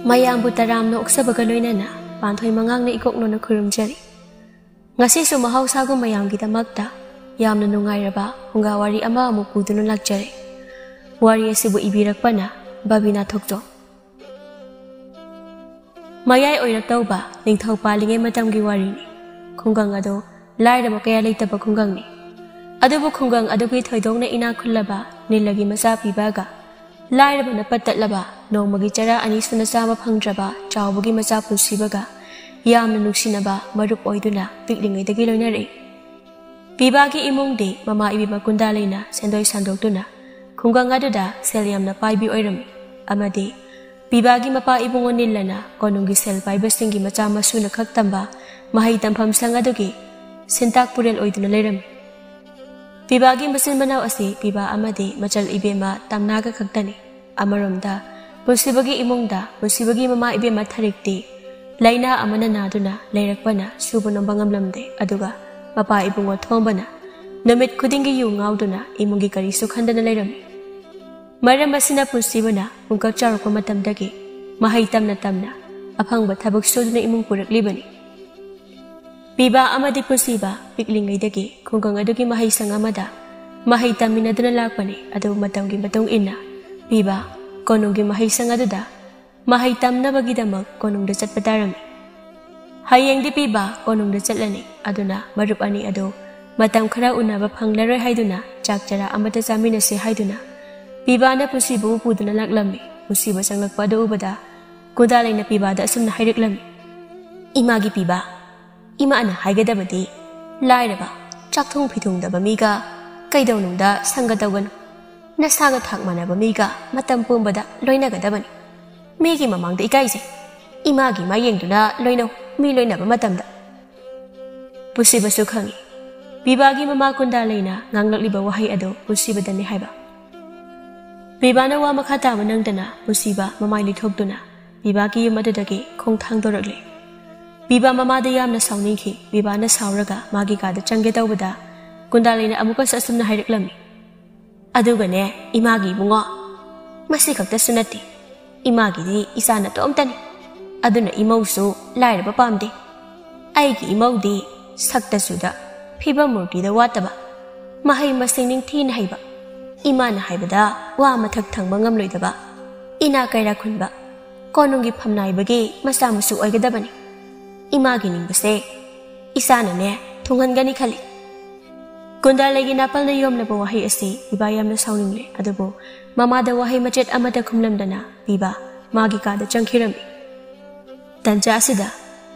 ꯃꯌꯥꯝꯕꯨ ꯇꯔꯥꯝꯅ ꯑꯣꯛꯆꯕꯒ ꯂꯣꯏꯅꯅ ꯄꯥꯟꯊꯣꯏ ꯃꯉꯥꯡꯅ ꯏꯀꯣꯛꯅꯣꯅ ꯈꯨꯔꯨꯝꯖꯔꯤ꯫ ꯉꯁꯤꯁꯨ ꯃꯍꯧꯁꯥꯒꯨꯝ ꯃꯌꯥꯝꯒꯤꯗꯃꯛꯇ ꯌꯥꯝꯅ ꯅꯨꯡꯉꯥꯏꯔꯕ ꯐꯨꯡꯒꯥꯋꯥꯔꯤ ꯑꯃ ꯑꯃꯨꯛ ꯄꯨꯗꯨꯅ ꯂꯥꯛꯆꯔꯦ꯫ ꯋꯥꯔꯤ ꯑꯁꯤꯕꯨ ꯏꯕꯤꯔꯛꯄꯅ ꯕꯕꯤꯅꯥ ꯊꯣꯛꯆꯣꯝ꯫ ꯃꯌꯥꯏ ꯑꯣꯏꯔꯛꯇꯧꯕ ꯅꯤꯡꯊꯧ ꯄꯥꯜꯂꯤꯉꯩ ꯃꯇꯝꯒꯤ ꯋꯥꯔꯤꯅꯤ꯫ ꯈꯨꯡꯒꯪ ꯑꯗꯣ ꯂꯥꯏꯔꯕ ꯀꯌꯥ ꯂꯩꯇꯕ ꯈꯨꯡꯒꯪꯅꯤ꯫ ꯑꯗꯨꯕꯨ ꯈꯨꯡꯒꯪ ꯑꯗꯨꯒꯤ ꯊꯣꯏꯗꯣꯛꯅ ꯏꯅꯥꯛ ꯈꯨꯜꯂꯕ ꯅꯤꯜꯂꯒꯤ ꯃꯆꯥ ꯄꯤꯕꯒ ꯂꯥꯏꯔꯕꯅ ꯄꯠꯇꯠꯂꯕ ꯅꯣꯡꯃꯒꯤ ꯆꯔꯥ ꯑꯅꯤ ꯁꯨꯅ ꯆꯥꯕ ꯐꯪꯗ꯭ꯔꯕ ꯆꯥꯎꯕꯒꯤ ꯃꯆꯥ ꯄꯨꯟꯁꯤꯕꯒ ꯌꯥꯝꯅ ꯅꯨꯡꯁꯤꯅꯕ ꯃꯔꯨꯞ ꯑꯣꯏꯗꯨꯅ ꯄꯤꯛꯂꯤꯉꯩꯗꯒꯤ ꯂꯣꯏꯅꯔꯛꯏ꯫ ꯄꯤꯕꯥꯒꯤ ꯏꯃꯨꯡꯗꯤ ꯃꯃꯥ ꯏꯕꯦꯝꯃ ꯀꯨꯟꯗꯥꯂꯩꯅ ꯁꯦꯟꯗꯣꯏ ꯁꯟꯗꯣꯛꯇꯨꯅ ꯈꯨꯡꯒꯪ ꯑꯗꯨꯗ ꯁꯦꯜ ꯌꯥꯝꯅ ꯄꯥꯏꯕꯤ ꯑꯣꯏꯔꯝꯃꯤ꯫ ꯑꯃꯗꯤ ꯄꯤꯕꯥꯒꯤ ꯃꯄꯥ ꯏꯕꯨꯡꯉꯣ ꯅꯤꯜꯂꯅ ꯀꯣꯅꯨꯡꯒꯤ ꯁꯦꯜ ꯄꯥꯏꯕꯁꯤꯡꯒꯤ ꯃꯆꯥ ꯃꯁꯨꯅ ꯈꯛ ꯇꯝꯕ ꯃꯍꯩ ꯇꯝꯐꯝ ꯁꯪ ꯑꯗꯨꯒꯤ ꯁꯤꯟꯇꯥꯛ ꯄꯨꯔꯦꯜ ꯑꯣꯏꯗꯨꯅ ꯂꯩꯔꯝꯃꯤ꯫ ꯄꯤꯕꯥꯒꯤ ꯃꯆꯤꯟ ꯃꯅꯥꯎ ꯑꯁꯤ ꯄꯤꯕꯥ ꯑꯃꯗꯤ ꯃꯆꯜ ꯏꯕꯦꯝꯃ ꯇꯝꯅꯥꯒ ꯈꯛꯇꯅꯤ꯫ ꯑꯃꯔꯣꯝꯗ ꯄꯨꯟꯁꯤꯕꯒꯤ ꯏꯃꯨꯡꯗ ꯄꯨꯟꯁꯤꯕꯒꯤ ꯃꯃꯥ ꯏꯕꯦꯝꯃ ꯊꯔꯤꯛꯇꯤ ꯂꯩꯅꯥ ꯑꯃꯅ ꯅꯥꯗꯨꯅ ꯂꯩꯔꯛꯄꯅ ꯁꯨꯕ ꯅꯣꯝꯕ ꯉꯝꯂꯝꯗꯦ꯫ ꯑꯗꯨꯒ ꯃꯄꯥ ꯏꯕꯨꯡꯉꯣ ꯊꯣꯝꯕꯅ ꯅꯨꯃꯤꯠ ꯈꯨꯗꯤꯡꯒꯤ ꯌꯨ ꯉꯥꯎꯗꯨꯅ ꯏꯃꯨꯡꯒꯤ ꯀꯔꯤꯁꯨ ꯈꯟꯗꯅ ꯂꯩꯔꯝꯃꯤ꯫ ꯃꯔꯝ ꯑꯁꯤꯅ ꯄꯨꯟꯁꯤꯕꯅ ꯄꯨꯡꯀꯛ ꯆꯥꯎꯔꯛꯄ ꯃꯇꯝꯗꯒꯤ ꯃꯍꯩ ꯇꯝꯅ ꯇꯝꯅ ꯑꯐꯪꯕ ꯊꯕꯛ ꯁꯨꯗꯨꯅ ꯏꯃꯨꯡ ꯄꯨꯔꯛꯂꯤꯕꯅꯤ꯫ ꯄꯤꯕꯥ ꯑꯃꯗꯤ ꯄꯨꯟꯁꯤꯕ ꯄꯤꯛꯂꯤꯉꯩꯗꯒꯤ ꯈꯨꯡꯒꯪ ꯑꯗꯨꯒꯤ ꯃꯍꯩꯁꯪ ꯑꯃꯗ ꯃꯍꯩ ꯇꯝꯃꯤꯟꯅꯗꯨꯅ ꯂꯥꯛꯄꯅꯤ꯫ ꯑꯗꯨꯕꯨ ꯃꯇꯝꯒꯤ ꯃꯇꯨꯡ ꯏꯟꯅ ꯄꯤꯕꯥ ꯀꯣꯅꯨꯡꯒꯤ ꯃꯍꯩꯁꯪ ꯑꯗꯨꯗ ꯃꯍꯩ ꯇꯝꯅꯕꯒꯤꯗꯃꯛ ꯀꯣꯅꯨꯡꯗ ꯆꯠꯄ ꯇꯥꯔꯝꯃꯤ꯫ ꯍꯌꯦꯡꯗꯤ ꯄꯤꯕꯥ ꯀꯣꯅꯨꯡꯗ ꯆꯠꯂꯅꯤ꯫ ꯑꯗꯨꯅ ꯃꯔꯨꯞ ꯑꯅꯤ ꯑꯗꯨ ꯃꯇꯝ ꯈꯔ ꯎꯅꯕ ꯐꯪꯂꯔꯣꯏ ꯍꯥꯏꯗꯨꯅ ꯆꯥꯛ ꯆꯔꯥ ꯑꯃꯠꯇ ꯆꯥꯃꯤꯟꯅꯁꯤ ꯍꯥꯏꯗꯨꯅ ꯄꯤꯕꯥꯅ ꯄꯨꯟꯁꯤꯕꯨ ꯄꯨꯗꯨꯅ ꯂꯥꯛꯂꯝꯃꯤ꯫ ꯄꯨꯟꯁꯤꯕ ꯆꯪꯂꯛꯄ ꯑꯗꯨ ꯎꯕꯗ ꯀꯨꯟꯗꯥꯂꯩꯅ ꯄꯤꯕꯥꯗ ꯑꯁꯨꯝꯅ ꯍꯥꯏꯔꯛꯂꯝꯃꯤ꯫ ꯏꯃꯥꯒꯤ ꯄꯤꯕꯥ, ꯏꯃꯥꯅ ꯍꯥꯏꯒꯗꯕꯗꯤ ꯂꯥꯏꯔꯕ ꯆꯥꯛꯊꯣꯡ ꯐꯤꯊꯣꯡꯗꯕ ꯃꯤꯒ ꯀꯩꯗꯧꯅꯨꯡꯗ ꯁꯪꯒ ꯇꯧꯒꯅꯨ꯫ ꯅꯁꯥꯒ ꯊꯥꯛ ꯃꯥꯟꯅꯕ ꯃꯤꯒ ꯃꯇꯝ ꯄꯨꯝꯕꯗ ꯂꯣꯏꯅꯒꯗꯕꯅꯤ꯫ ꯃꯤꯒꯤ ꯃꯃꯥꯡꯗ ꯏꯀꯥꯏꯖꯩ꯫ ꯏꯃꯥꯒꯤ ꯃꯥꯌꯦꯡꯗꯨꯅ ꯂꯣꯏꯅꯧ ꯃꯤ ꯂꯣꯏꯅꯕ ꯃꯇꯝꯗ꯫ ꯄꯨꯟꯁꯤꯕꯁꯨ ꯈꯪꯏ ꯄꯤꯕꯥꯒꯤ ꯃꯃꯥ ꯀꯨꯟꯗꯥꯂꯩꯅ ꯉꯥꯡꯂꯛꯂꯤꯕ ꯋꯥꯍꯩ ꯑꯗꯨ ꯄꯨꯟꯁꯤꯕꯗꯅꯤ ꯍꯥꯏꯕ꯫ ꯄꯤꯕꯥꯅ ꯋꯥ ꯃꯈꯥ ꯇꯥꯕ ꯅꯪꯗꯅ ꯄꯨꯟꯁꯤꯕ ꯃꯃꯥꯏ ꯂꯤꯊꯣꯛꯇꯨꯅ ꯄꯤꯕꯥꯒꯤ ꯌꯨꯝ ꯑꯗꯨꯗꯒꯤ ꯈꯣꯡ ꯊꯥꯡꯗꯣꯔꯛꯂꯤ꯫ ꯄꯤꯕꯥ ꯃꯃꯥꯗ ꯌꯥꯝꯅ ꯁꯥꯎꯅꯤꯡꯈꯤ꯫ ꯄꯤꯕꯥꯅ ꯁꯥꯎꯔꯒ ꯃꯥꯒꯤ ꯀꯥꯗ ꯆꯪꯒꯦ ꯇꯧꯕꯗ ꯀꯨꯟꯗꯥꯂꯩꯅ ꯑꯃꯨꯛꯀꯁꯨ ꯑꯁꯨꯝꯅ ꯍꯥꯏꯔꯛꯂꯝꯃꯤ꯫ ꯑꯗꯨꯒꯅꯦ ꯏꯃꯥꯒꯤ ꯏꯕꯨꯡꯉꯣ, ꯃꯁꯤ ꯈꯛꯇꯁꯨ ꯅꯠꯇꯦ, ꯏꯃꯥꯒꯤꯗꯤ ꯏꯆꯥ ꯅꯇꯣꯝꯇꯅꯤ꯫ ꯑꯗꯨꯅ ꯏꯃꯧꯁꯨ ꯂꯥꯏꯔꯕ ꯄꯥꯝꯗꯦ꯫ ꯑꯩꯒꯤ ꯏꯃꯧꯗꯤ ꯁꯛꯇꯁꯨꯗ ꯐꯤꯕꯝ ꯃꯨꯔꯇꯤꯗ ꯋꯥꯠꯇꯕ, ꯃꯍꯩ ꯃꯁꯤꯡ ꯅꯤꯡꯊꯤꯅ ꯍꯩꯕ, ꯏꯃꯥꯅ ꯍꯥꯏꯕꯗ ꯋꯥ ꯃꯊꯛ ꯊꯪꯕ ꯉꯝꯂꯣꯏꯗꯕ, ꯏꯅꯥ ꯀꯩꯔꯥ ꯈꯨꯟꯕ, ꯀꯣꯅꯨꯡꯒꯤ ꯐꯝꯅꯥꯏꯕꯒꯤ ꯃꯆꯥ ꯃꯁꯨ ꯑꯣꯏꯒꯗꯕꯅꯤ꯫ ꯏꯃꯥꯒꯤ ꯅꯤꯡꯕꯁꯦ ꯏꯆꯥꯅꯅꯦ ꯊꯨꯡꯍꯟꯒꯅꯤ ꯈꯜꯂꯤ꯫ ꯀꯨꯟꯗꯥꯂꯩꯒꯤ ꯅꯥꯄꯜꯅ ꯌꯣꯝꯂꯕ ꯋꯥꯍꯩ ꯑꯁꯤ ꯄꯤꯕꯥ ꯌꯥꯝꯅ ꯁꯥꯎꯅꯤꯡꯂꯦ꯫ ꯑꯗꯨꯕꯨ ꯃꯃꯥꯗ ꯋꯥꯍꯩ ꯃꯆꯦꯠ ꯑꯃꯠꯇ ꯈꯨꯝꯂꯝꯗꯅ ꯄꯤꯕꯥ ꯃꯥꯒꯤ ꯀꯥꯗ ꯆꯪꯈꯤꯔꯝꯃꯤ꯫ ꯇꯟꯖꯥ ꯑꯁꯤꯗ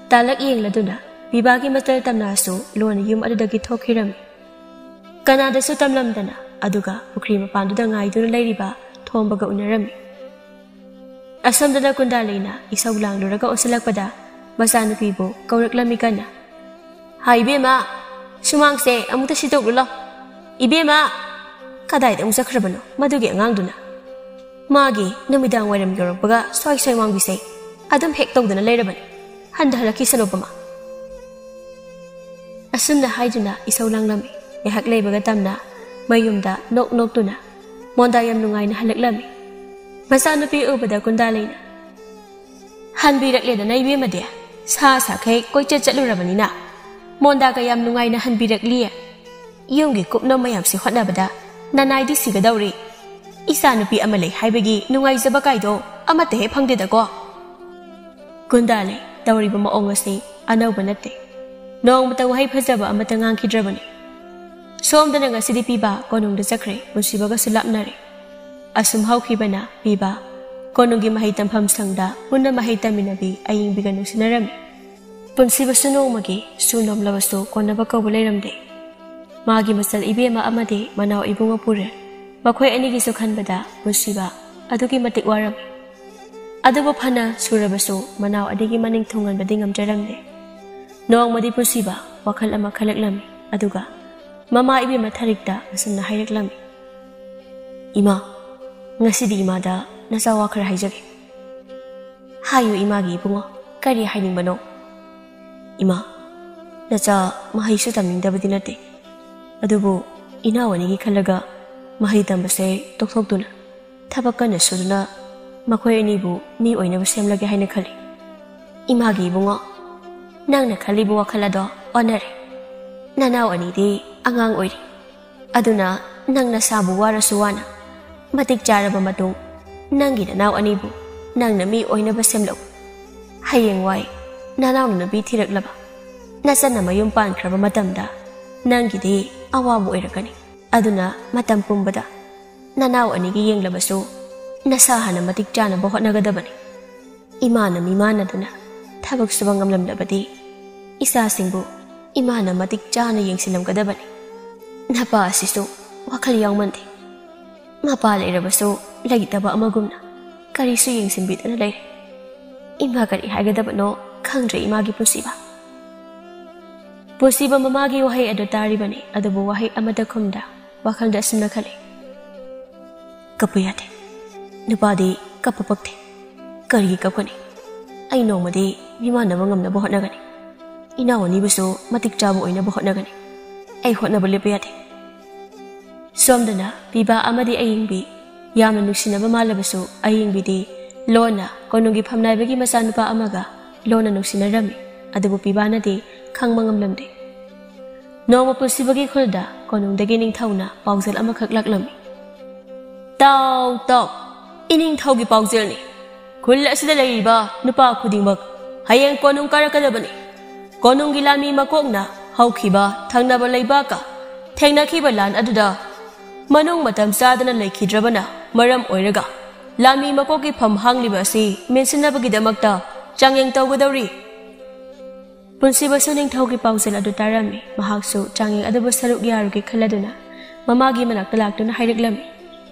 ꯇꯥꯂꯛ ꯌꯦꯡꯂꯗꯨꯅ ꯄꯤꯕꯥꯒꯤ ꯃꯆꯜ ꯇꯝꯅꯥꯁꯨ ꯂꯣꯟꯅ ꯌꯨꯝ ꯑꯗꯨꯗꯒꯤ ꯊꯣꯛꯈꯤꯔꯝꯃꯤ꯫ ꯀꯅꯥꯗꯁꯨ ꯇꯝꯂꯝꯗꯅ ꯑꯗꯨꯒ ꯄꯨꯈ꯭ꯔꯤ ꯃꯄꯥꯟꯗꯨꯗ ꯉꯥꯏꯗꯨꯅ ꯂꯩꯔꯤꯕ ꯊꯣꯝꯕꯒ ꯎꯅꯔꯝꯃꯤ꯫ ꯑꯁꯣꯝꯗꯅ ꯀꯨꯟꯗꯥꯂꯩꯅ ꯏꯁꯧ ꯂꯥꯡꯂꯨꯔꯒ ꯑꯣꯟꯁꯤꯜꯂꯛꯄꯗ ꯃꯆꯥꯅꯨꯄꯤꯕꯨ ꯀꯧꯔꯛꯂꯝꯃꯤ ꯀꯟꯅ꯫ ꯍꯥꯏ ꯏꯕꯦꯝꯃ, ꯁꯨꯃꯥꯡꯁꯦ ꯑꯃꯨꯛꯇ ꯁꯤꯠꯇꯣꯛꯂꯨ ꯂꯥꯎ꯫ ꯏꯕꯦꯝꯃ, ꯀꯗꯥꯏꯗ ꯑꯃꯨꯛ ꯆꯠꯈ꯭ꯔꯕꯅꯣ ꯃꯗꯨꯒꯤ ꯑꯉꯥꯡꯗꯨꯅ? ꯃꯥꯒꯤ ꯅꯨꯃꯤꯗꯥꯡ ꯋꯥꯏꯔꯝ ꯌꯧꯔꯛꯄꯒ ꯁ꯭ꯋꯥꯏ ꯁ꯭ꯋꯥꯏ ꯋꯥꯡꯕꯤꯁꯦ ꯑꯗꯨꯝ ꯍꯦꯛ ꯇꯧꯗꯅ ꯂꯩꯔꯕꯅꯤ꯫ ꯍꯟꯊꯔꯛꯈꯤꯁꯅꯨꯕꯃ꯫ ꯑꯁꯨꯝꯅ ꯍꯥꯏꯗꯨꯅ ꯏꯁꯧ ꯂꯥꯡꯂꯝꯃꯤ꯫ ꯉꯥꯏꯍꯥꯛ ꯂꯩꯕꯒ ꯇꯝꯅ ꯃꯌꯨꯝꯗ ꯅꯣꯛ ꯅꯣꯛꯇꯨꯅ ꯃꯣꯟꯗꯥ ꯌꯥꯝ ꯅꯨꯡꯉꯥꯏꯅ ꯍꯜꯂꯛꯂꯝꯃꯤ꯫ ꯃꯆꯥꯅꯨꯄꯤ ꯎꯕꯗ ꯀꯨꯟꯗꯥꯂꯩꯅ ꯍꯟꯕꯤꯔꯛꯂꯦꯗꯅ ꯏꯕꯦꯝꯃꯗꯤ, ꯁꯥ ꯁꯥꯈꯩ ꯀꯣꯏꯆꯠ ꯆꯠꯂꯨꯔꯕꯅꯤꯅ ꯃꯣꯟꯗꯥꯒ ꯌꯥꯝ ꯅꯨꯡꯉꯥꯏꯅ ꯍꯟꯕꯤꯔꯛꯂꯤꯌꯦ꯫ ꯌꯨꯝꯒꯤ ꯀꯨꯞꯅꯣꯝ ꯃꯌꯥꯝꯁꯤ ꯍꯣꯠꯅꯕꯗ ꯅꯅꯥꯏꯗꯤ ꯁꯤꯒꯗꯧꯔꯤ꯫ ꯏꯆꯥ ꯅꯨꯄꯤ ꯑꯃ ꯂꯩ ꯍꯥꯏꯕꯒꯤ ꯅꯨꯡꯉꯥꯏꯖꯕ ꯀꯥꯏꯗꯣ ꯑꯃꯠꯇ ꯍꯦꯛ ꯐꯪꯗꯦꯗꯀꯣ꯫ ꯀꯨꯟꯗꯥꯂꯩ ꯇꯧꯔꯤꯕ ꯃꯑꯣꯡ ꯑꯁꯤ ꯑꯅꯧꯕ ꯅꯠꯇꯦ꯫ ꯅꯣꯡꯃꯇ ꯋꯥꯍꯩ ꯐꯖꯕ ꯑꯃꯠꯇ ꯉꯥꯡꯈꯤꯗ꯭ꯔꯕꯅꯤ꯫ ꯁꯣꯝꯗꯅ ꯉꯁꯤꯗꯤ ꯄꯤꯕꯥ ꯀꯣꯅꯨꯡꯗ ꯆꯠꯈ꯭ꯔꯦ꯫ ꯄꯨꯟꯁꯤꯕꯒꯁꯨ ꯂꯥꯞꯅꯔꯦ꯫ ꯑꯁꯨꯝ ꯍꯧꯈꯤꯕꯅ ꯄꯤꯕꯥ ꯀꯣꯅꯨꯡꯒꯤ ꯃꯍꯩ ꯇꯝꯐꯝ ꯁꯪꯗ ꯄꯨꯟꯅ ꯃꯍꯩ ꯇꯝꯃꯤꯟꯅꯕꯤ ꯑꯌꯤꯡꯕꯤꯒ ꯅꯨꯡꯁꯤꯅꯔꯝꯃꯤ꯫ ꯄꯨꯟꯁꯤꯕꯁꯨ ꯅꯣꯡꯃꯒꯤ ꯁꯨ ꯅꯣꯝꯂꯕꯁꯨ ꯀꯣꯟꯅꯕ ꯀꯧꯕ ꯂꯩꯔꯝꯗꯦ꯫ ꯃꯥꯒꯤ ꯃꯆꯜ ꯏꯕꯦꯝꯃ ꯑꯃꯗꯤ ꯃꯅꯥꯎ ꯏꯕꯨꯡꯉꯣ ꯄꯨꯔꯦ꯫ ꯃꯈꯣꯏ ꯑꯅꯤꯒꯤꯁꯨ ꯈꯟꯕꯗ ꯄꯨꯟꯁꯤꯕ ꯑꯗꯨꯛꯀꯤ ꯃꯇꯤꯛ ꯋꯥꯔꯝꯃꯤ꯫ ꯑꯗꯨꯕꯨ ꯐꯅ ꯁꯨꯔꯕꯁꯨ ꯃꯅꯥꯎ ꯑꯅꯤꯒꯤ ꯃꯅꯤꯡ ꯊꯨꯡꯍꯟꯕꯗꯤ ꯉꯝꯖꯔꯝꯗꯦ꯫ ꯅꯣꯡꯃꯗꯤ ꯄꯨꯟꯁꯤꯕ ꯋꯥꯈꯜ ꯑꯃ ꯈꯜꯂꯛꯂꯝꯃꯤ꯫ ꯑꯗꯨꯒ ꯃꯃꯥ ꯏꯕꯦꯝꯃ ꯊꯔꯤꯛꯇ ꯑꯁꯨꯝꯅ ꯍꯥꯏꯔꯛꯂꯝꯃꯤ꯫ ꯏꯃꯥ, ꯉꯁꯤꯗꯤ ꯏꯃꯥꯗ ꯅꯆꯥ ꯋꯥ ꯈꯔ ꯍꯥꯏꯖꯒꯦ꯫ ꯍꯥꯏꯌꯨ ꯏꯃꯥꯒꯤ ꯏꯕꯨꯡꯉꯣ, ꯀꯔꯤ ꯍꯥꯏꯅꯤꯡꯕꯅꯣ? ꯏꯃꯥ, ꯅꯆꯥ ꯃꯍꯩꯁꯨ ꯇꯝꯅꯤꯡꯗꯕꯗꯤ ꯅꯠꯇꯦ, ꯑꯗꯨꯕꯨ ꯏꯅꯥꯎ ꯑꯅꯤꯒꯤ ꯈꯜꯂꯒ ꯃꯍꯩ ꯇꯝꯕꯁꯦ ꯇꯣꯛꯊꯣꯛꯇꯨꯅ ꯊꯕꯛ ꯀꯟꯅ ꯁꯨꯗꯨꯅ ꯃꯈꯣꯏ ꯑꯅꯤꯕꯨ ꯃꯤ ꯑꯣꯏꯅꯕ ꯁꯦꯝꯂꯒꯦ ꯍꯥꯏꯅ ꯈꯜꯂꯤ꯫ ꯏꯃꯥꯒꯤ ꯏꯕꯨꯡꯉꯣ, ꯅꯪꯅ ꯈꯜꯂꯤꯕ ꯋꯥꯈꯜ ꯑꯗꯣ ꯑꯣꯟꯅꯔꯦ꯫ ꯅꯅꯥꯎ ꯑꯅꯤꯗꯤ ꯑꯉꯥꯡ ꯑꯣꯏꯔꯤ, ꯑꯗꯨꯅ ꯅꯪ ꯅꯁꯥꯕꯨ ꯋꯥꯔꯁꯨ ꯋꯥꯅ ꯃꯇꯤꯛ ꯆꯥꯔꯕ ꯃꯇꯨꯡ ꯅꯪꯒꯤ ꯅꯅꯥꯎ ꯑꯅꯤꯕꯨ ꯅꯪꯅ ꯃꯤ ꯑꯣꯏꯅꯕ ꯁꯦꯝꯂꯛꯎ꯫ ꯍꯌꯦꯡꯋꯥꯏ ꯅꯅꯥꯎꯅ ꯅꯨꯄꯤ ꯊꯤꯔꯛꯂꯕ, ꯅꯆꯟꯅ ꯃꯌꯨꯝ ꯄꯥꯟꯈ꯭ꯔꯕ ꯃꯇꯝꯗ ꯅꯪꯒꯤꯗꯤ ꯑꯋꯥꯕ ꯑꯣꯏꯔꯛꯀꯅꯤ꯫ ꯑꯗꯨꯅ ꯃꯇꯝ ꯄꯨꯝꯕꯗ ꯅꯅꯥꯎ ꯑꯅꯤꯒꯤ ꯌꯦꯡꯂꯕꯁꯨ ꯅꯁꯥ ꯍꯥꯟꯅ ꯃꯇꯤꯛ ꯆꯥꯅꯕ ꯍꯣꯠꯅꯒꯗꯕꯅꯤ꯫ ꯏꯃꯥꯅ ꯃꯤꯃꯥꯟꯅꯗꯨꯅ ꯊꯕꯛ ꯁꯨꯕ ꯉꯝꯂꯝꯂꯕꯗꯤ ꯏꯆꯥꯁꯤꯡꯕꯨ ꯏꯃꯥꯅ ꯃꯇꯤꯛ ꯆꯥꯅ ꯌꯦꯡꯁꯤꯜꯂꯝꯒꯗꯕꯅꯤ꯫ ꯅꯄꯥ ꯑꯁꯤꯁꯨ ꯋꯥꯈꯜ ꯌꯥꯎꯃꯟꯗꯦ꯫ ꯃꯄꯥ ꯂꯩꯔꯕꯁꯨ ꯂꯩꯇꯕ ꯑꯃꯒꯨꯝꯅ ꯀꯔꯤꯁꯨ ꯌꯦꯡꯁꯤꯟꯕꯤꯗꯅ ꯂꯩꯔꯦ꯫ ꯏꯃꯥ ꯀꯔꯤ ꯍꯥꯏꯒꯗꯕꯅꯣ ꯈꯪꯗ꯭ꯔꯦ ꯏꯃꯥꯒꯤ ꯄꯨꯟꯁꯤꯕ꯫ ꯄꯨꯟꯁꯤꯕ ꯃꯃꯥꯒꯤ ꯋꯥꯍꯩ ꯑꯗꯨ ꯇꯥꯔꯤꯕꯅꯤ, ꯑꯗꯨꯕꯨ ꯋꯥꯍꯩ ꯑꯃꯠꯇ ꯈꯨꯝꯗ ꯋꯥꯈꯜꯗ ꯑꯁꯨꯝꯅ ꯈꯜꯂꯤ꯫ ꯀꯞꯄ ꯌꯥꯗꯦ, ꯅꯨꯄꯥꯗꯤ ꯀꯞꯄ ꯄꯛꯇꯦ꯫ ꯀꯔꯤꯒꯤ ꯀꯞꯀꯅꯤ? ꯑꯩ ꯅꯣꯡꯃꯗꯤ ꯃꯤꯃꯥꯟꯅꯕ ꯉꯝꯅꯕ ꯍꯣꯠꯅꯒꯅꯤ꯫ ꯏꯅꯥꯎ ꯑꯅꯤꯕꯨꯁꯨ ꯃꯇꯤꯛ ꯆꯥꯕ ꯑꯣꯏꯅꯕ ꯍꯣꯠꯅꯒꯅꯤ꯫ ꯑꯩ ꯍꯣꯠꯅꯕ ꯂꯦꯞꯄ ꯌꯥꯗꯦ꯫ ꯁꯣꯝꯗꯅ ꯄꯤꯕꯥ ꯑꯃꯗꯤ ꯑꯌꯤꯡꯕꯤ ꯌꯥꯝꯅ ꯅꯨꯡꯁꯤꯅꯕ ꯃꯥꯜꯂꯕꯁꯨ ꯑꯌꯤꯡꯕꯤꯗꯤ ꯂꯣꯟꯅ ꯀꯣꯅꯨꯡꯒꯤ ꯐꯝꯅꯥꯏꯕꯒꯤ ꯃꯆꯥꯅꯨꯄꯥ ꯑꯃꯒ ꯂꯣꯟꯅ ꯅꯨꯡꯁꯤꯅꯔꯝꯃꯤ, ꯑꯗꯨꯕꯨ ꯄꯤꯕꯥꯅꯗꯤ ꯈꯪꯕ ꯉꯝꯂꯝꯗꯦ꯫ ꯅꯣꯡꯃ ꯄꯨꯟꯁꯤꯕꯒꯤ ꯈꯨꯜꯗ ꯀꯣꯅꯨꯡꯗꯒꯤ ꯅꯤꯡꯊꯧꯅ ꯄꯥꯎꯖꯦꯜ ꯑꯃꯈꯛ ꯂꯥꯛꯂꯝꯃꯤ꯫ ꯇꯥꯎ ꯇꯥꯎ, ꯏꯅꯤꯡꯊꯧꯒꯤ ꯄꯥꯎꯖꯦꯜꯅꯤ꯫ ꯈꯨꯜ ꯑꯁꯤꯗ ꯂꯩꯔꯤꯕ ꯅꯨꯄꯥ ꯈꯨꯗꯤꯡꯃꯛ ꯍꯌꯦꯡ ꯀꯣꯅꯨꯡ ꯀꯥꯔꯛꯀꯗꯕꯅꯤ꯫ ꯀꯣꯅꯨꯡꯒꯤ ꯂꯥꯟꯃꯤ ꯃꯀꯣꯛꯅ ꯍꯧꯈꯤꯕ ꯊꯪꯅꯕ ꯂꯩꯕꯥꯛꯀ ꯊꯦꯡꯅꯈꯤꯕ ꯂꯥꯟ ꯑꯗꯨꯗ ꯃꯅꯨꯡ ꯃꯇꯝ ꯆꯥꯗꯅ ꯂꯩꯈꯤꯗ꯭ꯔꯕꯅ ꯃꯔꯝ ꯑꯣꯏꯔꯒ ꯂꯥꯟꯃꯤ ꯃꯀꯣꯛꯀꯤ ꯐꯝ ꯍꯥꯡꯂꯤꯕ ꯑꯁꯤ ꯃꯦꯟꯁꯤꯟꯅꯕꯒꯤꯗꯃꯛꯇ ꯆꯥꯡꯌꯦꯡ ꯇꯧꯒꯗꯧꯔꯤ꯫ ꯄꯨꯟꯁꯤꯕꯁꯨ ꯅꯤꯡꯊꯧꯒꯤ ꯄꯥꯎꯖꯦꯜ ꯑꯗꯨ ꯇꯥꯔꯝꯃꯤ꯫ ꯃꯍꯥꯛꯁꯨ ꯆꯥꯡꯌꯦꯡ ꯑꯗꯨꯕꯨ ꯁꯔꯨꯛ ꯌꯥꯔꯨꯒꯦ ꯈꯜꯂꯗꯨꯅ ꯃꯃꯥꯒꯤ ꯃꯅꯥꯛꯇ ꯂꯥꯛꯇꯨꯅ ꯍꯥꯏꯔꯛꯂꯝꯃꯤ꯫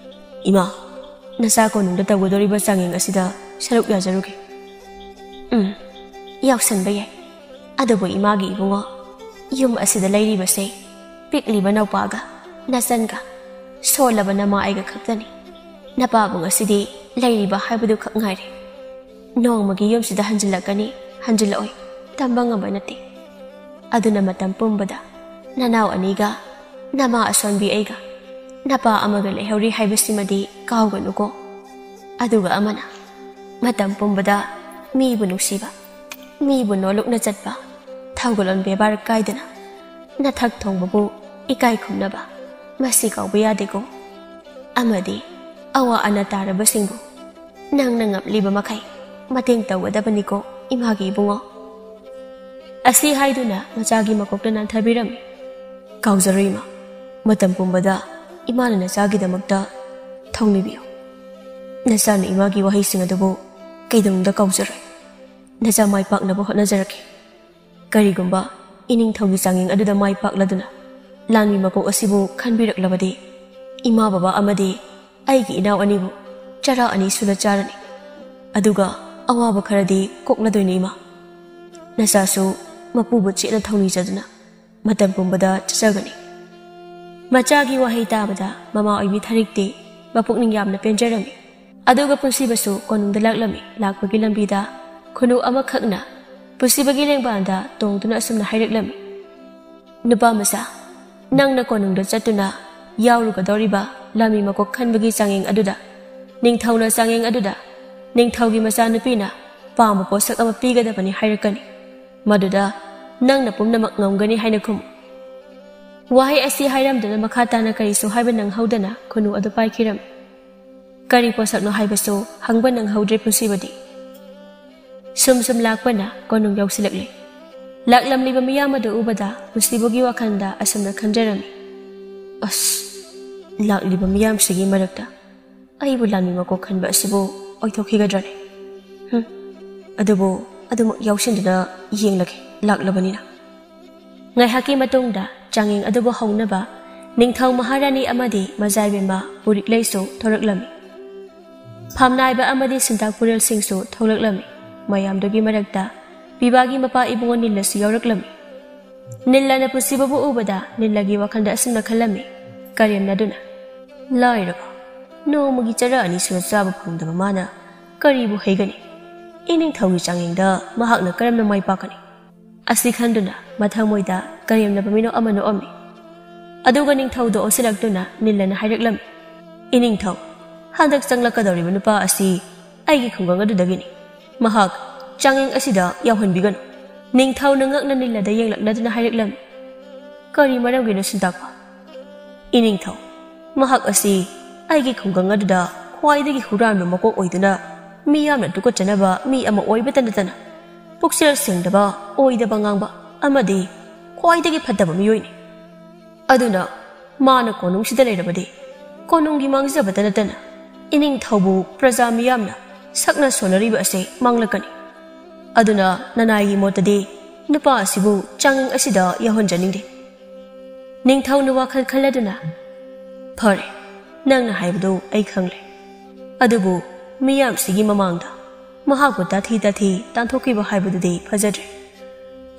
ꯏꯃꯥ, ꯅꯆꯥ ꯀꯣꯅꯨꯡꯗ ꯇꯧꯒꯗꯧꯔꯤꯕ ꯆꯥꯡꯌꯦꯡ ꯑꯁꯤꯗ ꯁꯔꯨꯛ ꯌꯥꯖꯔꯨꯒꯦ꯫ ꯌꯥꯎꯁꯟꯕ ꯌꯥꯏ, ꯑꯗꯨꯕꯨ ꯏꯃꯥꯒꯤ ꯏꯕꯨꯡꯉꯣ, ꯌꯨꯝ ꯑꯁꯤꯗ ꯂꯩꯔꯤꯕꯁꯦ ꯄꯤꯛꯂꯤꯕ ꯅꯧꯄꯥꯒ ꯅꯆꯟꯒ ꯁꯣꯜꯂꯕ ꯅꯃꯥ ꯑꯩꯒ ꯈꯛꯇꯅꯤ꯫ ꯅꯄꯥꯕꯨ ꯉꯁꯤꯗꯤ ꯂꯩꯔꯤꯕ ꯍꯥꯏꯕꯗꯨ ꯈꯛ ꯉꯥꯏꯔꯦ꯫ ꯅꯣꯡꯃꯒꯤ ꯌꯨꯝꯁꯤꯗ ꯍꯟꯖꯤꯜꯂꯛꯀꯅꯤ, ꯍꯟꯖꯤꯜꯂꯛꯑꯣꯏ, ꯇꯝꯕ ꯉꯝꯕ ꯅꯠꯇꯦ꯫ ꯑꯗꯨꯅ ꯃꯇꯝ ꯄꯨꯝꯕꯗ ꯅꯅꯥꯎ ꯑꯅꯤꯒ ꯅꯃꯥ ꯑꯁꯣꯟꯕꯤ ꯑꯩꯒ ꯅꯄꯥ ꯑꯃꯒ ꯂꯩꯍꯧꯔꯤ ꯍꯥꯏꯕꯁꯤꯃꯗꯤ ꯀꯥꯎꯒꯅꯨꯀꯣ꯫ ꯑꯗꯨꯒ ꯑꯃꯅ ꯃꯇꯝ ꯄꯨꯝꯕꯗ ꯃꯤꯕꯨ ꯅꯨꯡꯁꯤꯕ, ꯃꯤꯕꯨ ꯅꯣꯂꯨꯛꯅ ꯆꯠꯄ, ꯊꯧꯒꯂꯣꯟ ꯕꯦꯕꯥꯔ ꯀꯥꯏꯗꯅ ꯅꯊꯛ ꯊꯣꯡꯕꯕꯨ ꯏꯀꯥꯏ ꯈꯨꯝꯅꯕ, ꯃꯁꯤ ꯀꯥꯎꯕ ꯌꯥꯗꯦꯀꯣ꯫ ꯑꯃꯗꯤ ꯑꯋꯥ ꯑꯅꯥ ꯇꯥꯔꯕꯁꯤꯡꯕꯨ ꯅꯪꯅ ꯉꯝꯂꯤꯕ ꯃꯈꯩ ꯃꯇꯦꯡ ꯇꯧꯒꯗꯕꯅꯤꯀꯣ ꯏꯃꯥꯒꯤ ꯏꯕꯨꯡꯉꯣ꯫ ꯑꯁꯤ ꯍꯥꯏꯗꯨꯅ ꯃꯆꯥꯒꯤ ꯃꯀꯣꯛꯇ ꯅꯥꯟꯊꯕꯤꯔꯝꯃꯤ꯫ ꯀꯥꯎꯖꯔꯣꯏ ꯏꯃꯥ, ꯃꯇꯝ ꯄꯨꯝꯕꯗ ꯏꯃꯥꯅ ꯅꯆꯥꯒꯤꯗꯃꯛꯇ ꯊꯧꯅꯤꯕꯤꯌꯨ꯫ ꯅꯆꯥꯅ ꯏꯃꯥꯒꯤ ꯋꯥꯍꯩꯁꯤꯡ ꯑꯗꯨꯕꯨ ꯀꯩꯗꯧꯅꯨꯡꯗ ꯀꯥꯎꯖꯔꯣꯏ꯫ ꯅꯆꯥ ꯃꯥꯏ ꯄꯥꯛꯅꯕ ꯍꯣꯠꯅꯖꯔꯛꯀꯦ꯫ ꯀꯔꯤꯒꯨꯝꯕ ꯏꯅꯤꯡꯊꯧꯒꯤ ꯆꯥꯡꯌꯦꯡ ꯑꯗꯨꯗ ꯃꯥꯏ ꯄꯥꯛꯂꯗꯨꯅ ꯂꯥꯟꯃꯤ ꯃꯀꯣꯛ ꯑꯁꯤꯕꯨ ꯈꯟꯕꯤꯔꯛꯂꯕꯗꯤ ꯏꯃꯥ ꯕꯕꯥ ꯑꯃꯗꯤ ꯑꯩꯒꯤ ꯏꯅꯥꯎ ꯑꯅꯤꯕꯨ ꯆꯔꯥ ꯑꯅꯤ ꯁꯨꯅ ꯆꯥꯔꯅꯤ꯫ ꯑꯗꯨꯒ ꯑꯋꯥꯕ ꯈꯔꯗꯤ ꯀꯣꯛꯂꯗꯣꯏꯅꯤ ꯏꯃꯥ꯫ ꯅꯆꯥꯁꯨ ꯃꯄꯨꯕꯨ ꯆꯦꯠꯅ ꯊꯧꯅꯤꯖꯗꯨꯅ ꯃꯇꯝ ꯄꯨꯝꯕꯗ ꯆꯠꯆꯒꯅꯤ꯫ ꯃꯆꯥꯒꯤ ꯋꯥꯍꯩ ꯇꯥꯕꯗ ꯃꯃꯥ ꯑꯣꯏꯕꯤ ꯊꯥꯔꯤꯛꯇꯤ ꯃꯄꯨꯛꯅꯤꯡ ꯌꯥꯝꯅ ꯄꯦꯟꯖꯔꯝꯃꯤ꯫ ꯑꯗꯨꯒ ꯄꯨꯟꯁꯤꯕꯁꯨ ꯀꯣꯅꯨꯡꯗ ꯂꯥꯛꯂꯝꯃꯤ꯫ ꯂꯥꯛꯄꯒꯤ ꯂꯝꯕꯤꯗ ꯈꯨꯅꯨ ꯑꯃꯈꯛꯅ ꯄꯨꯟꯁꯤꯕꯒꯤ ꯂꯦꯡꯕꯥꯟꯗ ꯇꯣꯡꯗꯨꯅ ꯑꯁꯨꯝꯅ ꯍꯥꯏꯔꯛꯂꯝꯃꯤ꯫ ꯅꯨꯄꯥ ꯃꯆꯥ, ꯅꯪꯅ ꯀꯣꯅꯨꯡꯗ ꯆꯠꯇꯨꯅ ꯌꯥꯎꯔꯨꯒꯗꯧꯔꯤꯕ ꯂꯥꯟꯃꯤ ꯃꯀꯣꯛ ꯈꯟꯕꯒꯤ ꯆꯥꯡꯌꯦꯡ ꯑꯗꯨꯗ ꯅꯤꯡꯊꯧꯅ ꯆꯥꯡꯌꯦꯡ ꯑꯗꯨꯗ ꯅꯤꯡꯊꯧꯒꯤ ꯃꯆꯥꯅꯨꯄꯤꯅ ꯄꯥꯝꯕ ꯄꯣꯠꯁꯛ ꯑꯃ ꯄꯤꯒꯗꯕꯅꯤ ꯍꯥꯏꯔꯛꯀꯅꯤ꯫ ꯃꯗꯨꯗ ꯅꯪꯅ ꯄꯨꯝꯅꯃꯛ ꯉꯝꯒꯅꯤ ꯍꯥꯏꯅ ꯈꯨꯝꯃꯨ꯫ ꯋꯥꯍꯩ ꯑꯁꯤ ꯍꯥꯏꯔꯝꯗꯨꯅ ꯃꯈꯥ ꯇꯥꯅ ꯀꯔꯤꯁꯨ ꯍꯥꯏꯕ ꯅꯪꯍꯧꯗꯅ ꯈꯨꯅꯨ ꯑꯗꯨ ꯄꯥꯏꯈꯤꯔꯝꯃꯤ꯫ ꯀꯔꯤ ꯄꯣꯠꯁꯛꯅꯣ ꯍꯥꯏꯕꯁꯨ ꯍꯪꯕ ꯅꯪꯍꯧꯗ꯭ꯔꯦ ꯄꯨꯟꯁꯤꯕꯗꯤ꯫ ꯁꯨꯝ ꯂꯥꯛꯄꯅ ꯀꯣꯅꯨꯡ ꯌꯧꯁꯤꯜꯂꯛꯂꯤ꯫ ꯂꯥꯛꯂꯝꯂꯤꯕ ꯃꯤꯌꯥꯝ ꯑꯗꯨ ꯎꯕꯗ ꯄꯨꯟꯁꯤꯕꯒꯤ ꯋꯥꯈꯜꯗ ꯑꯁꯨꯝꯅ ꯈꯟꯖꯔꯝꯃꯤ꯫ ꯑꯁ, ꯂꯥꯛꯂꯤꯕ ꯃꯤꯌꯥꯝꯁꯤꯒꯤ ꯃꯔꯛꯇ ꯑꯩꯕꯨ ꯂꯥꯟꯃꯤ ꯃꯀꯣꯛ ꯈꯟꯕ ꯑꯁꯤꯕꯨ ꯑꯣꯏꯊꯣꯛꯈꯤꯒꯗ꯭ꯔꯅꯦ? ꯑꯗꯨꯕꯨ ꯑꯗꯨꯃꯛ ꯌꯥꯎꯁꯤꯟꯗꯨꯅ ꯌꯦꯡꯂꯒꯦ ꯂꯥꯛꯂꯕꯅꯤꯅ꯫ ꯉꯥꯏꯍꯥꯛꯀꯤ ꯃꯇꯨꯡꯗ ꯆꯥꯡꯌꯦꯡ ꯑꯗꯨꯕꯨ ꯍꯧꯅꯕ ꯅꯤꯡꯊꯧ ꯃꯍꯥꯔꯥꯅꯤ ꯑꯃꯗꯤ ꯃꯖꯥꯏꯕꯦꯝꯃ ꯎꯔꯤꯛꯂꯩꯁꯨ ꯊꯣꯔꯛꯂꯝꯃꯤ꯫ ꯐꯝꯅꯥꯏꯕ ꯑꯃꯗꯤ ꯁꯤꯟꯇꯥꯛꯄꯨꯔꯦꯜꯁꯤꯡꯁꯨ ꯊꯣꯛꯂꯛꯂꯝꯃꯤ꯫ ꯃꯌꯥꯝꯗꯨꯒꯤ ꯃꯔꯛꯇ ꯄꯤꯕꯥꯒꯤ ꯃꯄꯥ ꯏꯕꯨꯡꯉꯣ ꯅꯤꯜꯂꯁꯨ ꯌꯥꯎꯔꯛꯂꯝꯃꯤ꯫ ꯅꯤꯜꯂꯅ ꯄꯨꯟꯁꯤꯕꯕꯨ ꯎꯕꯗ ꯅꯤꯜꯂꯒꯤ ꯋꯥꯈꯜꯗ ꯑꯁꯨꯝꯅ ꯈꯜꯂꯝꯃꯤ꯫ ꯀꯔꯦꯝꯅꯗꯨꯅ ꯂꯥꯏꯔꯕ ꯅꯣꯡꯃꯒꯤ ꯆꯔꯥ ꯑꯅꯤ ꯁꯨꯅ ꯆꯥꯕ ꯐꯪꯗꯕ ꯃꯥꯅ ꯀꯔꯤꯕꯨ ꯍꯩꯒꯅꯤ? ꯏꯅꯤꯡꯊꯧꯒꯤ ꯆꯥꯡꯌꯦꯡꯗ ꯃꯍꯥꯛꯅ ꯀꯔꯝꯅ ꯃꯥꯏ ꯄꯥꯛꯀꯅꯤ? ꯑꯁꯤ ꯈꯟꯗꯨꯅ ꯃꯊꯃꯣꯏꯗ ꯀꯔꯦꯝꯅꯕ ꯃꯤꯅꯣꯛ ꯑꯃ ꯅꯣꯛꯑꯝꯃꯤ꯫ ꯑꯗꯨꯒ ꯅꯤꯡꯊꯧꯗ ꯑꯣꯟꯁꯤꯜꯂꯛꯇꯨꯅ ꯅꯤꯜꯂꯅ ꯍꯥꯏꯔꯛꯂꯝꯃꯤ꯫ ꯏꯅꯤꯡꯊꯧ, ꯍꯟꯗꯛ ꯆꯪꯂꯛꯀꯗꯧꯔꯤꯕ ꯅꯨꯄꯥ ꯑꯁꯤ ꯑꯩꯒꯤ ꯈꯨꯡꯒꯪ ꯑꯗꯨꯗꯒꯤꯅꯤ ꯃꯍꯥꯛ ꯆꯥꯡꯌꯦꯡ ꯑꯁꯤꯗ ꯌꯥꯎꯍꯟꯕꯤꯒꯅꯨ ꯅꯤꯡꯊꯧꯅ ꯉꯛꯅ ꯅꯤꯜꯂꯗ ꯌꯦꯡꯂꯛꯂꯗꯨꯅ ꯍꯥꯏꯔꯛꯂꯝꯃꯤ ꯀꯔꯤ ꯃꯔꯝꯒꯤꯅꯣ ꯁꯤꯟꯇꯥꯛꯄ ꯏꯅꯤꯡꯊꯧ ꯃꯍꯥꯛ ꯑꯁꯤ ꯑꯩꯒꯤ ꯈꯨꯡꯒꯪ ꯑꯗꯨꯗ ꯈ꯭ꯋꯥꯏꯗꯒꯤ ꯍꯨꯔꯥꯟꯕ ꯃꯀꯣꯛ ꯑꯣꯏꯗꯨꯅ ꯃꯤ ꯌꯥꯝꯅ ꯇꯨꯀꯠꯆꯅꯕ ꯃꯤ ꯑꯃ ꯑꯣꯏꯕꯇ ꯅꯠꯇꯅ ꯄꯨꯛꯆꯦꯜ ꯁꯦꯡꯗꯕ ꯑꯣꯏꯗꯕ ꯉꯥꯡꯕ ꯑꯃꯗꯤ ꯈ꯭ꯋꯥꯏꯗꯒꯤ ꯐꯠꯇꯕ ꯃꯤꯑꯣꯏꯅꯤ ꯑꯗꯨꯅ ꯃꯥꯅ ꯀꯣꯅꯨꯡꯁꯤꯗ ꯂꯩꯔꯕꯗꯤ ꯀꯣꯅꯨꯡꯒꯤ ꯃꯥꯡꯖꯕꯇ ꯅꯠꯇꯅ ꯏꯅꯤꯡꯊꯧꯕꯨ ꯄ꯭ꯔꯖꯥ ꯃꯤꯌꯥꯝꯅ ꯁꯛꯅ ꯁꯣꯟꯅꯔꯤꯕ ꯑꯁꯤ ꯃꯥꯡꯂꯛꯀꯅꯤ ꯑꯗꯨꯅ ꯅꯅꯥꯏꯒꯤ ꯃꯣꯠꯇꯗꯤ ꯅꯨꯄꯥ ꯑꯁꯤꯕꯨ ꯆꯥꯡꯌꯦꯡ ꯑꯁꯤꯗ ꯌꯥꯎꯍꯟꯖꯅꯤꯡꯗꯦ ꯅꯤꯡꯊꯧꯅ ꯋꯥꯈꯜ ꯈꯜꯂꯗꯨꯅ ꯐꯔꯦ ꯅꯪꯅ ꯍꯥꯏꯕꯗꯨ ꯑꯩ ꯈꯪꯂꯦ ꯑꯗꯨꯕꯨ ꯃꯤꯌꯥꯝꯁꯤꯒꯤ ꯃꯃꯥꯡꯗ ꯃꯍꯥꯛꯄꯨ ꯇꯥꯊꯤ ꯇꯥꯊꯤ ꯇꯥꯟꯊꯣꯛꯈꯤꯕ ꯍꯥꯏꯕꯗꯨꯗꯤ ꯐꯖꯗ꯭ꯔꯦ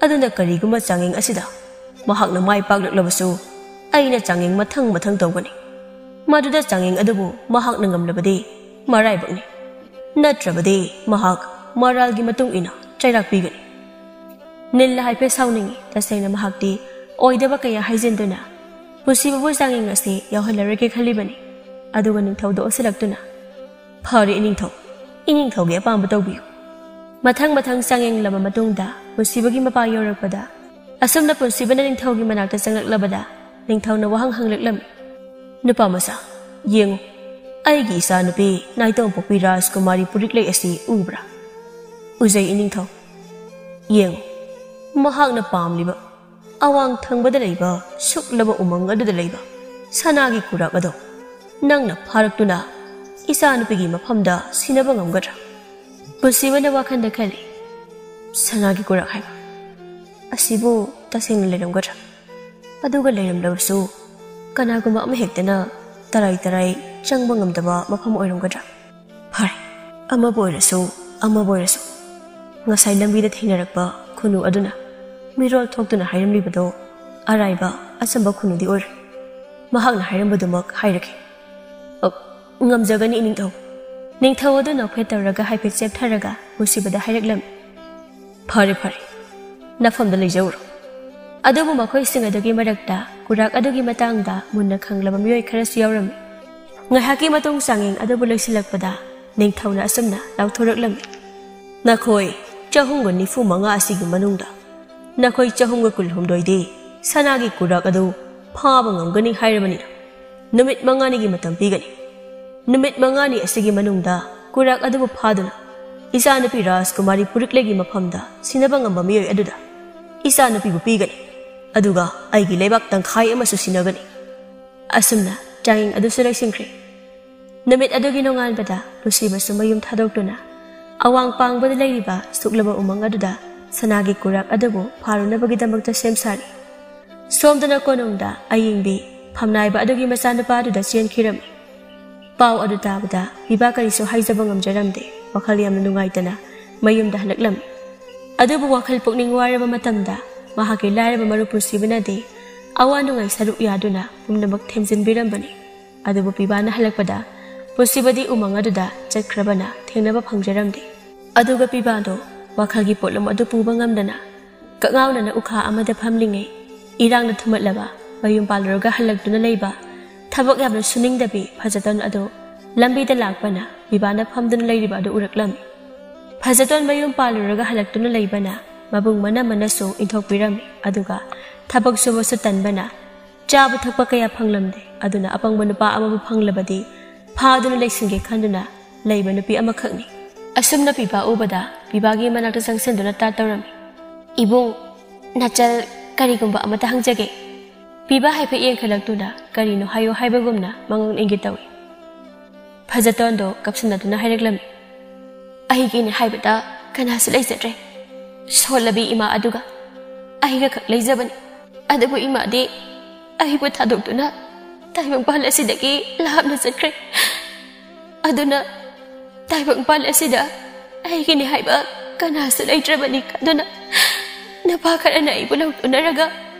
ꯑꯗꯨꯅ ꯀꯔꯤꯒꯨꯝꯕ ꯆꯥꯡꯌꯦꯡ ꯑꯁꯤꯗ ꯃꯍꯥꯛꯅ ꯃꯥꯏ ꯄꯥꯛꯂꯛꯂꯕꯁꯨ ꯑꯩꯅ ꯆꯥꯡꯌꯦꯡ ꯃꯊꯪ ꯃꯊꯪ ꯇꯧꯒꯅꯤ ꯃꯗꯨꯗ ꯆꯥꯡꯌꯦꯡ ꯑꯗꯨꯕꯨ ꯃꯍꯥꯛꯅ ꯉꯝꯂꯕꯗꯤ ꯃꯔꯥꯏꯕꯛꯅꯤ ꯅꯠꯇ꯭ꯔꯕꯗꯤ ꯃꯍꯥꯛ ꯃꯔꯥꯜꯒꯤ ꯃꯇꯨꯡ ꯏꯟꯅ ꯆꯩꯔꯥꯛ ꯄꯤꯒꯅꯤ ꯅꯤꯜꯅ ꯍꯥꯏꯐꯦꯠ ꯁꯥꯎꯅꯤꯡꯉꯤ ꯇꯁꯦꯡꯅ ꯃꯍꯥꯛꯇꯤ ꯑꯣꯏꯗꯕ ꯀꯌꯥ ꯍꯥꯏꯖꯤꯟꯗꯨꯅ ꯄꯨꯟꯁꯤꯕꯕꯨ ꯆꯥꯡꯌꯦꯡ ꯑꯁꯤ ꯌꯥꯎꯍꯜꯂꯔꯣꯏꯒꯦ ꯈꯜꯂꯤꯕꯅꯤ ꯑꯗꯨꯒ ꯅꯤꯡꯊꯧꯗ ꯑꯣꯟꯁꯤꯜꯂꯛꯇꯨꯅ ꯐꯔꯦ ꯏꯅꯤꯡꯊꯧꯒꯤ ꯑꯄꯥꯝꯕ ꯇꯧꯕꯤꯌꯨ ꯃꯊꯪ ꯃꯊꯪ ꯆꯥꯡꯌꯦꯡꯂꯕ ꯃꯇꯨꯡꯗ ꯄꯨꯟꯁꯤꯕꯒꯤ ꯃꯄꯥ ꯌꯧꯔꯛꯄꯗ ꯑꯁꯨꯝꯅ ꯄꯨꯟꯁꯤꯕꯅ ꯅꯤꯡꯊꯧꯒꯤ ꯃꯅꯥꯛꯇ ꯆꯪꯂꯛꯂꯕꯗ ꯅꯤꯡꯊꯧꯅ ꯋꯥꯍꯪ ꯍꯪꯂꯛꯂꯝꯃꯤ ꯅꯨꯄꯥ ꯃꯆꯥ ꯌꯦꯡꯉꯨ ꯑꯩꯒꯤ ꯏꯆꯥꯅꯨꯄꯤ ꯅꯥꯏꯇꯣꯝ ꯄꯣꯛꯄꯤ ꯔꯥꯖꯀꯨꯃꯥꯔꯤ ꯄꯨꯔꯤꯛꯂꯩ ꯑꯁꯤ ꯎꯕ꯭ꯔꯥ ꯎꯖꯩ ꯏꯅꯤꯡꯊꯧ ꯌꯦꯡꯉꯨ ꯃꯍꯥꯛꯅ ꯄꯥꯝꯂꯤꯕ ꯑꯋꯥꯡ ꯊꯪꯕꯗ ꯂꯩꯕ ꯁꯨꯛꯂꯕ ꯎꯃꯪ ꯑꯗꯨꯗ ꯂꯩꯕ ꯁꯅꯥꯒꯤ ꯀꯨꯔꯥꯛ ꯑꯗꯣ ꯅꯪꯅ ꯐꯥꯔꯛꯇꯨꯅ ꯏꯆꯥꯅꯨꯄꯤꯒꯤ ꯃꯐꯝꯗ ꯁꯤꯟꯅꯕ ꯉꯝꯒꯗ꯭ꯔꯥ ꯄꯨꯟꯁꯤꯕꯅ ꯋꯥꯈꯜꯗ ꯈꯜꯂꯤ ꯁꯅꯥꯒꯤ ꯀꯨꯔꯥꯛ ꯍꯥꯏꯕ ꯑꯁꯤꯕꯨ ꯇꯁꯦꯡꯅ ꯂꯩꯔꯝꯒꯗ꯭ꯔꯥ ꯑꯗꯨꯒ ꯂꯩꯔꯝꯂꯕꯁꯨ ꯀꯅꯥꯒꯨꯝꯕ ꯑꯃ ꯍꯦꯛꯇꯅ ꯇꯔꯥꯏ ꯇꯔꯥꯏ ꯆꯪꯕ ꯉꯝꯗꯕ ꯃꯐꯝ ꯑꯣꯏꯔꯝꯒꯗ꯭ꯔꯥ ꯐꯔꯦ ꯑꯃꯕꯨ ꯑꯣꯏꯔꯁꯨ ꯉꯁꯥꯏ ꯂꯝꯕꯤꯗ ꯊꯦꯡꯅꯔꯛꯄ ꯈꯨꯅꯨ ꯑꯗꯨꯅ ꯃꯤꯔꯣꯜ ꯊꯣꯛꯇꯨꯅ ꯍꯥꯏꯔꯝꯂꯤꯕꯗꯣ ꯑꯔꯥꯏꯕ ꯑꯆꯝꯕ ꯈꯨꯅꯨꯗꯤ ꯑꯣꯏꯔꯦ ꯃꯍꯥꯛꯅ ꯍꯥꯏꯔꯝꯕꯗꯨꯃꯛ ꯍꯥꯏꯔꯛꯈꯤ ꯉꯝꯖꯒꯅꯤ ꯅꯤꯡꯊꯧ ꯑꯗꯨ ꯅꯣꯛꯐꯦꯠ ꯇꯧꯔꯒ ꯍꯥꯏꯐꯦꯠ ꯆꯦꯞꯊꯔꯒ ꯄꯨꯟꯁꯤꯕꯗ ꯍꯥꯏꯔꯛꯂꯝꯃꯤ ꯐꯔꯦ ꯅꯐꯝꯗ ꯂꯩꯖꯧꯔꯣ ꯑꯗꯨꯕꯨ ꯃꯈꯣꯏꯁꯤꯡ ꯑꯗꯨꯒꯤ ꯃꯔꯛꯇ ꯀꯨꯔꯥꯛ ꯑꯗꯨꯒꯤ ꯃꯇꯥꯡꯗ ꯃꯨꯟꯅ ꯈꯪꯂꯕ ꯃꯤꯑꯣꯏ ꯈꯔꯁꯨ ꯌꯥꯎꯔꯝꯃꯤ ꯉꯥꯏꯍꯥꯛꯀꯤ ꯃꯇꯨꯡ ꯆꯥꯡꯌꯦꯡ ꯑꯗꯨꯕꯨ ꯂꯣꯏꯁꯤꯜꯂꯛꯄꯗ ꯅꯤꯡꯊꯧꯅ ꯑꯁꯨꯝꯅ ꯂꯥꯎꯊꯣꯔꯛꯂꯝꯃꯤ ꯅꯈꯣꯏ 495 ꯑꯁꯤꯒꯤ ꯃꯅꯨꯡꯗ ꯅꯈꯣꯏ 412ꯗꯤ ꯁꯅꯥꯒꯤ ꯀꯨꯔꯥꯛ ꯑꯗꯨ ꯐꯥꯕ ꯉꯝꯒꯅꯤ ꯍꯥꯏꯔꯕꯅꯤꯅ ꯅꯨꯃꯤꯠ 5ꯒꯤ ꯃꯇꯝ ꯄꯤꯒꯅꯤ ꯅꯨꯃꯤꯠ 5 ꯑꯁꯤꯒꯤ ꯃꯅꯨꯡꯗ ꯀꯨꯔꯥꯛ ꯑꯗꯨꯕꯨ ꯐꯥꯗꯨꯅ ꯏꯆꯥꯅꯨꯄꯤ ꯔꯥꯖꯀꯨꯃꯥꯔꯤ ꯄꯨꯔꯤꯛꯂꯩꯒꯤ ꯃꯐꯝꯗ ꯁꯤꯟꯅꯕ ꯉꯝꯕ ꯃꯤꯑꯣꯏ ꯑꯗꯨꯗ ꯏꯆꯥꯅꯨꯄꯤꯕꯨ ꯄꯤꯒꯅꯤ ꯑꯗꯨꯒ ꯑꯩꯒꯤ ꯂꯩꯕꯥꯛ ꯇꯪꯈꯥꯏ ꯑꯃꯁꯨ ꯁꯤꯟꯅꯒꯅꯤ ꯑꯁꯨꯝꯅ ꯆꯥꯡꯌꯦꯡ ꯑꯗꯨꯁꯨ ꯂꯣꯏꯁꯤꯟꯈ꯭ꯔꯦ ꯅꯨꯃꯤꯠ ꯑꯗꯨꯒꯤ ꯅꯣꯡꯉꯥꯟꯕꯗ ꯄꯨꯟꯁꯤꯕꯁꯨ ꯃꯌꯨꯝ ꯊꯥꯗꯣꯛꯇꯨꯅ ꯑꯋꯥꯡ ꯄꯥꯡꯕꯗ ꯂꯩꯔꯤꯕ ꯁꯨꯛꯂꯕ ꯎꯃꯪ ꯑꯗꯨꯗ ꯁꯅꯥꯒꯤ ꯀꯨꯔꯥꯛ ꯑꯗꯨꯕꯨ ꯐꯥꯔꯨꯅꯕꯒꯤꯗꯃꯛꯇ ꯁꯦꯝ ꯁꯥꯔꯤ ꯁꯣꯝꯗꯅ ꯀꯣꯅꯨꯡꯗ ꯑꯌꯤꯡꯕꯤ ꯐꯝꯅꯥꯏꯕ ꯑꯗꯨꯒꯤ ꯃꯆꯥꯅꯨꯄꯥ ꯑꯗꯨꯗ ꯆꯦꯟꯈꯤꯔꯝꯃꯤ ꯄꯥꯎ ꯑꯗꯨ ꯇꯥꯕꯗ ꯄꯤꯕꯥ ꯀꯔꯤꯁꯨ ꯍꯥꯏꯖꯕ ꯉꯝꯖꯔꯝꯗꯦ ꯋꯥꯈꯜ ꯌꯥꯝꯅ ꯅꯨꯡꯉꯥꯏꯇꯅ ꯃꯌꯨꯝꯗ ꯍꯜꯂꯛꯂꯝꯃꯤ ꯑꯗꯨꯕꯨ ꯋꯥꯈꯜ ꯄꯨꯛꯅꯤꯡ ꯋꯥꯔꯕ ꯃꯇꯝꯗ ꯃꯍꯥꯛꯀꯤ ꯂꯥꯏꯔꯕ ꯃꯔꯨꯞ ꯄꯨꯟꯁꯤꯕꯅꯗꯤ ꯑꯋꯥ ꯅꯨꯡꯉꯥꯏ ꯁꯔꯨꯛ ꯌꯥꯗꯨꯅ ꯄꯨꯝꯅꯃꯛ ꯊꯦꯝꯖꯤꯟꯕꯤꯔꯝꯕꯅꯤ ꯑꯗꯨꯕꯨ ꯄꯤꯕꯥꯅ ꯍꯜꯂꯛꯄꯗ ꯄꯨꯟꯁꯤꯕꯗꯤ ꯎꯃꯪ ꯑꯗꯨꯗ ꯆꯠꯈ꯭ꯔꯕꯅ ꯊꯦꯡꯅꯕ ꯐꯪꯖꯔꯝꯗꯦ ꯑꯗꯨꯒ ꯄꯤꯕꯥꯗꯣ ꯋꯥꯈꯜꯒꯤ ꯄꯣꯠꯂꯨꯝ ꯑꯗꯨ ꯄꯨꯕ ꯉꯝꯗꯅ ꯀꯛꯉꯥꯎꯅꯅ ꯎꯈꯥ ꯑꯃꯗ ꯐꯝꯂꯤꯉꯩ ꯏꯔꯥꯡꯅ ꯊꯨꯝꯃꯠꯂꯕ ꯃꯌꯨꯝ ꯄꯥꯜꯂꯨꯔꯒ ꯍꯜꯂꯛꯇꯨꯅ ꯂꯩꯕ ꯊꯕꯛ ꯌꯥꯝꯅ ꯁꯨꯅꯤꯡꯗꯕꯤ ꯐꯖꯇꯣꯟ ꯑꯗꯨ ꯂꯝꯕꯤꯗ ꯂꯥꯛꯄꯅ ꯄꯤꯕꯥꯅ ꯐꯝꯗꯨꯅ ꯂꯩꯔꯤꯕ ꯑꯗꯨ ꯎꯔꯛꯂꯝꯃꯤ ꯐꯖꯇꯣꯟ ꯃꯌꯨꯝ ꯄꯥꯜꯂꯨꯔꯒ ꯍꯜꯂꯛꯇꯨꯅ ꯂꯩꯕꯅ ꯃꯕꯨꯡ ꯃꯅꯝꯃꯅꯁꯨ ꯏꯟꯊꯣꯛꯄꯤꯔꯝꯃꯤ ꯑꯗꯨꯒ ꯊꯕꯛ ꯁꯨꯕꯁꯨ ꯇꯟꯕꯅ ꯆꯥꯕ ꯊꯛꯄ ꯀꯌꯥ ꯐꯪꯂꯝꯗꯦ ꯑꯗꯨꯅ ꯑꯄꯪꯕ ꯅꯨꯄꯥ ꯑꯃꯕꯨ ꯐꯪꯂꯕꯗꯤ ꯐꯥꯗꯨꯅ ꯂꯩꯁꯤꯟꯒꯦ ꯈꯟꯗꯨꯅ ꯂꯩꯕ ꯅꯨꯄꯤ ꯑꯃꯈꯛꯅꯤ ꯑꯁꯨꯝꯅ ꯄꯤꯕꯥ ꯎꯕꯗ ꯄꯤꯕꯥꯒꯤ ꯃꯅꯥꯛꯇ ꯆꯪꯁꯤꯟꯗꯨꯅ ꯇꯥ ꯇꯧꯔꯝꯃꯤ ꯏꯕꯨꯡ ꯅꯆꯜ ꯀꯔꯤꯒꯨꯝꯕ ꯑꯃꯇ ꯍꯪꯖꯒꯦ ꯄꯤꯕꯥ ꯍꯥꯏꯐꯦꯠ ꯌꯦꯡꯈꯠꯂꯛꯇꯨꯅ ꯀꯔꯤꯅꯣ ꯍꯥꯏꯌꯣ ꯍꯥꯏꯕꯒꯨꯝꯅ ꯃꯉꯣꯟ ꯏꯪꯒꯤꯠ ꯇꯧꯏ ꯐꯖꯇꯣꯟꯗꯣ ꯀꯞꯁꯤꯟꯅꯗꯨꯅ ꯍꯥꯏꯔꯛꯂꯝꯃꯤ ꯑꯩꯒꯤꯅꯦ ꯍꯥꯏꯕꯗ ꯀꯅꯥꯁꯨ ꯂꯩꯖꯗ꯭ꯔꯦ ꯁꯣꯜꯂꯕꯤ ꯏꯃꯥ ꯑꯗꯨꯒ ꯑꯩꯒ ꯈꯛ ꯂꯩꯖꯕꯅꯤ ꯑꯗꯨꯕꯨ ꯏꯃꯥꯗꯤ ꯑꯩꯕꯨ ꯊꯥꯗꯣꯛꯇꯨꯅ ꯇꯥꯏꯕꯪꯄꯥꯜ ꯑꯁꯤꯗꯒꯤ ꯂꯥꯞꯅ ꯆꯠꯈ꯭ꯔꯦ ꯑꯗꯨꯅ ꯇꯥꯏꯕꯪꯄꯥꯜ ꯑꯁꯤꯗ ꯑꯩꯒꯤꯅꯦ ꯍꯥꯏꯕ ꯀꯅꯥꯁꯨ ꯂꯩꯇ꯭ꯔꯕꯅꯤ ꯑꯗꯨꯅ ꯅꯨꯄꯥ ꯈꯔꯅ ꯑꯩꯕꯨ ꯂꯧꯇꯨꯅꯔꯒ